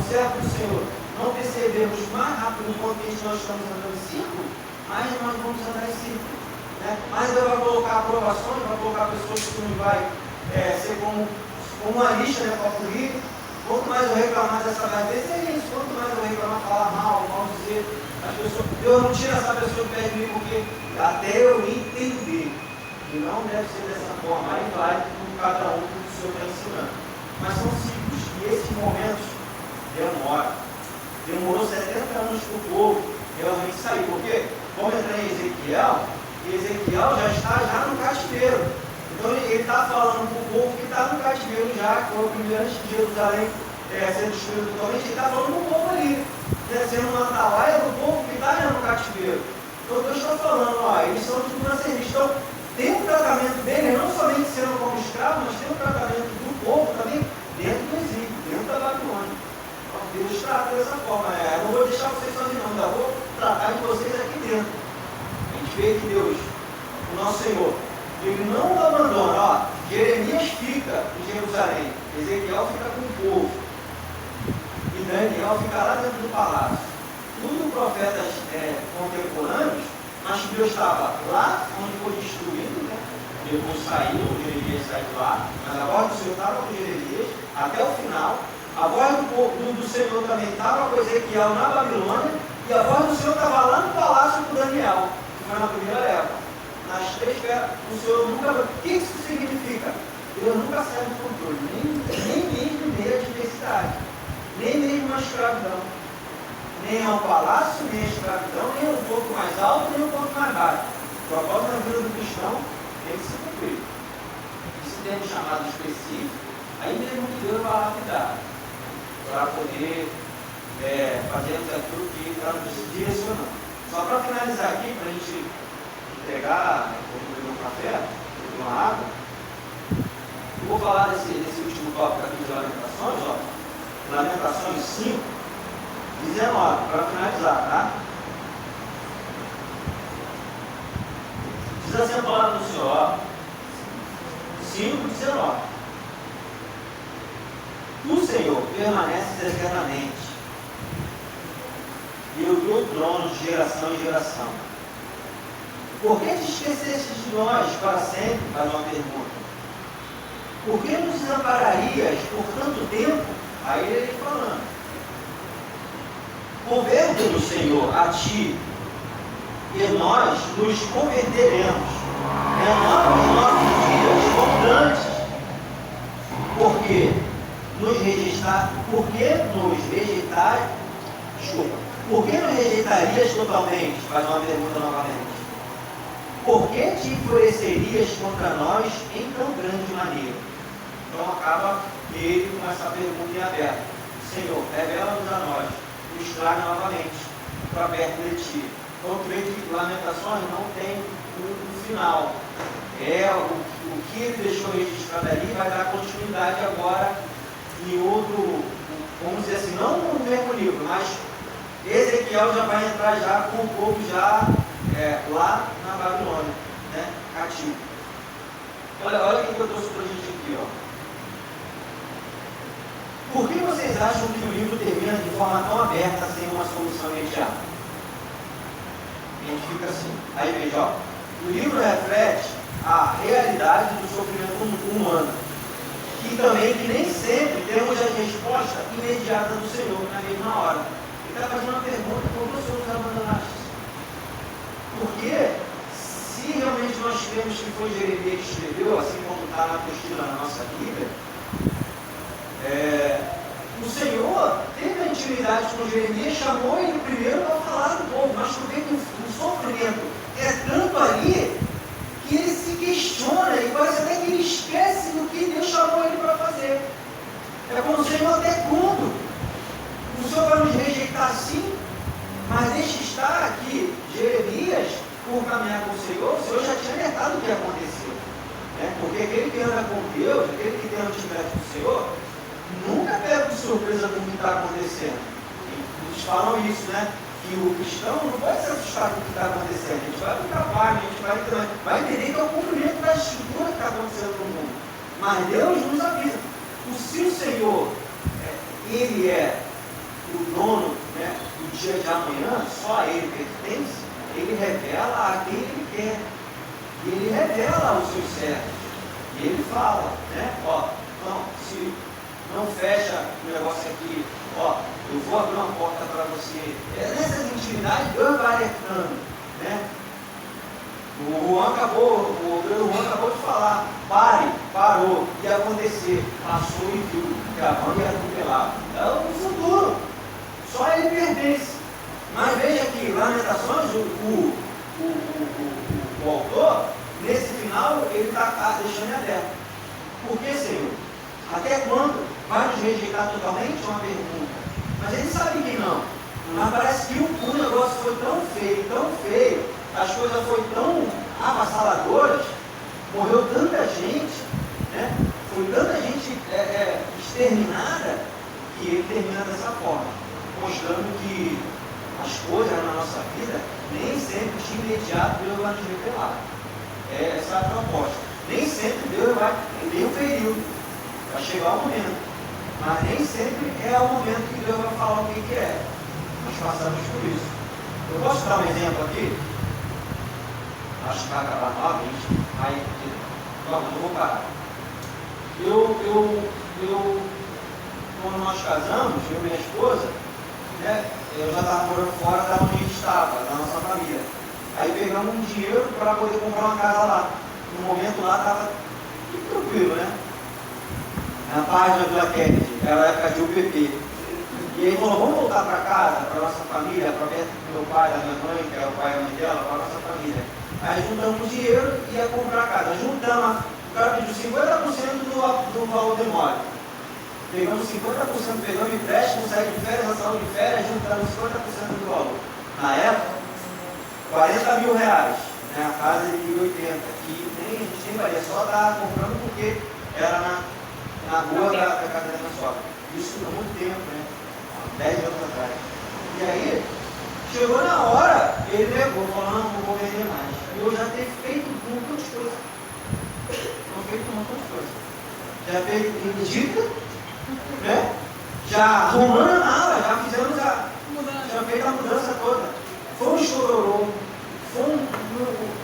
[SPEAKER 1] servos do Senhor, não percebemos mais rápido enquanto nós estamos andando em círculo, mais nós vamos andar em círculo. Né? Mais Deus vai colocar aprovações, vai colocar pessoas que não vai ser como uma lixa, né, para polir. Quanto mais eu reclamar dessa vez, é isso. Quanto mais eu reclamar, falar mal, dizer, Deus não tira essa pessoa de perto de mim, porque até eu entender que não deve ser dessa forma, aí vai com cada um do que o Senhor está ensinando. Mas são ciclos, e esses momentos demorou 70 anos para o povo realmente sair, porque como entrar em Ezequiel, e Ezequiel já está no cativeiro. Então ele está falando para o povo que está no cativeiro já, que foi o primeiro antes de Jerusalém ser destruído totalmente. Ele está falando para o povo ali, sendo uma atalaia do povo que está já no cativeiro. Então Deus está falando, eles são de uma serviço. Então tem um tratamento deles, não somente sendo como escravos, mas tem um tratamento do povo também dentro do exílio, dentro da Babilônia. Então Deus trata dessa forma. Eu não vou deixar vocês sozinhos, não, ainda vou tratar de vocês aqui dentro. A gente vê que Deus, o nosso Senhor, ele não abandona. Jeremias fica em Jerusalém, Ezequiel fica com o povo, e Daniel fica lá dentro do palácio. Tudo profetas contemporâneos, mas que Deus estava lá onde foi destruído, né? Depois saiu, Jeremias saiu de lá, mas a voz do Senhor estava com Jeremias até o final. A voz do Senhor também estava com Ezequiel na Babilônia, e a voz do Senhor estava lá no palácio com Daniel, que foi na primeira leva. Nas três esferas, o Senhor nunca. O que isso significa? Deus nunca sai do controle, nem mesmo em meio à adversidade, nem mesmo na escravidão, nem ao palácio, nem à escravidão, nem um pouco mais alto, nem um pouco mais baixo. O propósito da vida do cristão tem que se cumprir. E se tem um chamado específico, aí mesmo que Deus vai lapidar, para poder fazermos aquilo que está nos direcionando. Só para finalizar aqui, para a gente entregar, beber um café, beber uma água, eu vou falar desse último tópico aqui de Lamentações, Lamentações 5, 19, para finalizar, tá? Diz assim a palavra do Senhor, 5, 19. O Senhor permanece eternamente, e o teu trono de geração em geração. Por que te esqueceste de nós para sempre? Faz uma pergunta. Por que nos desampararias por tanto tempo? Aí ele falando. Converte-nos, Senhor, a ti, e nós nos converteremos. Renova os nossos dias constantes. Porque nos rejeitarias totalmente? Faz uma pergunta novamente. Por que te enfurecerias contra nós em tão grande maneira? Então acaba ele com essa pergunta em aberto. Senhor, revela-nos a nós, nos traga novamente para perto de ti. Então creio que Lamentações não tem um final. O que ele deixou registrado ali vai dar continuidade agora em outro, vamos dizer assim, não no mesmo livro, mas Ezequiel já vai entrar já com o povo já lá na Babilônia, né? Cativo. Olha o que eu trouxe para a gente aqui, Por que vocês acham que o livro termina de forma tão aberta, sem uma solução imediata? A gente fica assim. Aí veja, o livro reflete a realidade do sofrimento humano, e também que nem sempre temos a resposta imediata do Senhor na mesma hora. Ele está fazendo uma pergunta: por que o Senhor nos abandonaste? Porque se realmente nós cremos que foi Jeremias que escreveu, assim como está na apostila na nossa Bíblia, o Senhor teve a intimidade com Jeremias, chamou ele primeiro para falar do povo, mas tu vê que o sofrimento é tanto ali que ele se questiona e parece até que ele esquece do que Deus chamou ele para fazer. É como o Senhor, até quando? O Senhor vai nos rejeitar sim, mas deixa estar aqui Jeremias, por caminhar com o Senhor já tinha alertado o que ia acontecer. Porque aquele que anda com Deus, aquele que tem a intimidade com o Senhor, nunca pega de surpresa com o que está acontecendo. Eles falam isso, né? Que o cristão não pode se assustar com o que está acontecendo. A gente vai ficar página, a gente vai entender que é o cumprimento da escritura que está acontecendo no mundo. Mas Deus nos avisa. Se o Senhor, Ele é o dono, né, do dia de amanhã, só a Ele pertence, Ele revela a quem Ele quer. E Ele revela aos seus servos. E Ele fala, né? Não, se não fecha o negócio aqui, eu vou abrir uma porta para você. Nessas intimidades, Deus vai alertando, né? O obreiro Juan acabou de falar, parou, o que ia acontecer? Passou e viu que a banda ia atropelar. É o futuro, só ele pertence. Mas veja que Lamentações, o autor, nesse final, ele está deixando em aberto. Por que, Senhor? Até quando? Vai nos rejeitar totalmente? É uma pergunta. Mas ele sabe que não. Mas parece que o negócio foi tão feio, as coisas foram tão avassaladoras, morreu tanta gente, né? Foi tanta gente exterminada, que ele termina dessa forma, mostrando que as coisas na nossa vida, nem sempre de imediato Deus vai nos revelar. Essa é a proposta. Nem sempre Deus vai ter um período, vai chegar o momento. Mas nem sempre é o momento que Deus vai falar o que é. Nós passamos por isso. Eu posso dar um exemplo aqui? Acho que vai acabar novamente. Aí, não vou parar. Quando nós casamos, eu e minha esposa, né, eu já estava morando fora da onde a gente estava, da nossa família. Aí pegamos um dinheiro para poder comprar uma casa lá. No momento lá estava tudo tranquilo, né? Na página do Kennedy, era a época de UPP. E aí falou, vamos voltar para casa, para nossa família, para perto do meu pai, da minha mãe, que é o pai e a mãe dela, para nossa família. Aí juntamos dinheiro e ia comprar a casa. Juntamos, o cara pediu 50% do valor do imóvel. Pegamos 50%, pegamos empréstimo, saímos de férias, a saúde de férias, juntamos 50% do valor. Na época, 40 mil reais, né? A casa de 80, que a gente nem valia, só estava comprando porque era na rua da casa da minha sogra. Isso há muito tempo, né? 10 anos atrás. E aí, chegou na hora, ele negou, falou, não vou vender mais. E eu já tenho feito um montão de coisa. Já fez dívida, né? Já arrumando a mala, já fizemos já fez a mudança toda. Foi um chororô, o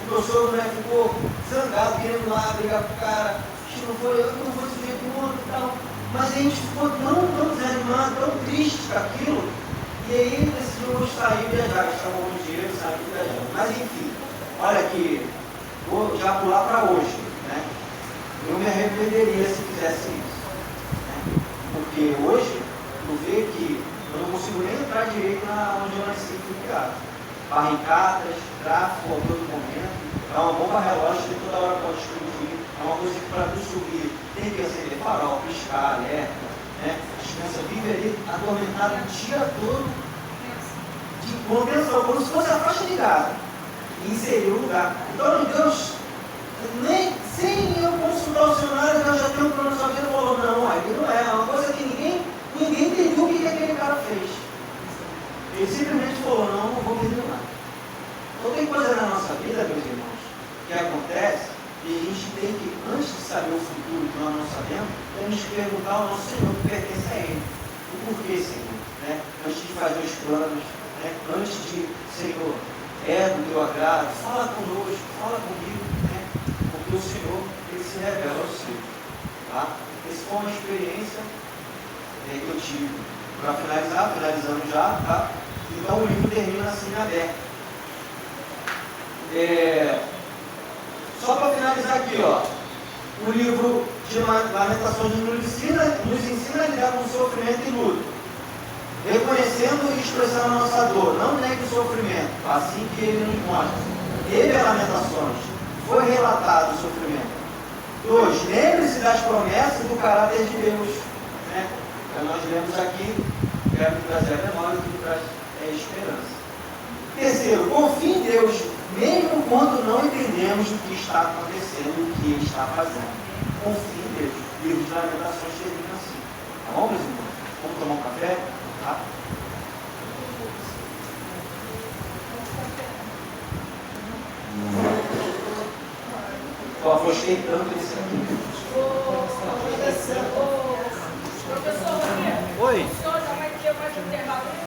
[SPEAKER 1] meu sogro, né, ficou zangado, querendo lá brigar com o cara, que não foi eu que não vou se ver com o outro e tal. Mas a gente ficou tão desanimado, tão triste com aquilo, e aí decidimos sair e viajar, chamamos o dinheiro e saímos viajando. Mas enfim, olha aqui, vou já pular para hoje, né? Eu me arrependeria se fizesse isso, né? Porque hoje eu vejo que eu não consigo nem entrar direito onde eu nasci e fui criado. Barricadas, tráfego a todo momento, é uma bomba relógio que toda hora pode explodir, é uma coisa que para tu subir tem que acender farol, piscar, alerta, né? As crianças vivem ali atormentadas o dia todo de contenção, como se fosse a faixa ligada, e inserir o lugar. Então Deus, nem sem eu consultar o cenário, Deus já tem um plano na sua vida e falou, não, aí não é uma coisa que ninguém entendeu o que aquele cara fez. Ele simplesmente falou, não vou vender nada. Então tem coisa na nossa vida, meus irmãos, que acontece e a gente tem que, antes de saber o futuro que nós não sabemos, temos que perguntar ao nosso Senhor que pertence a Ele. O porquê, Senhor? Né? Antes de fazer os planos, né? Antes de, Senhor, do teu agrado, fala conosco, fala comigo, né? Porque o Senhor, Ele se revela ao seu. Tá? Essa foi uma experiência que eu tive. Para finalizar, finalizando já, tá? Então o livro termina assim aberto. Só para finalizar aqui, ó, o livro de Lamentações nos ensina a lidar com sofrimento e luto, reconhecendo e expressando a nossa dor, não negue o sofrimento, assim que ele nos mostra. Teve Lamentações, foi relatado o sofrimento. 2. Lembre-se das promessas do caráter de Deus, né? Então, nós lemos aqui, quero trazer a memória que traz esperança. 3. Confie em Deus, mesmo quando não entendemos o que está acontecendo, o que Ele está fazendo. Confie em Deus. O livro de Lamentações termina assim. Tá bom, meus irmãos? Vamos tomar um café? Tá? Gostei tanto desse aqui.
[SPEAKER 4] Professor,
[SPEAKER 1] Oi.
[SPEAKER 4] o senhor já vai ter mais um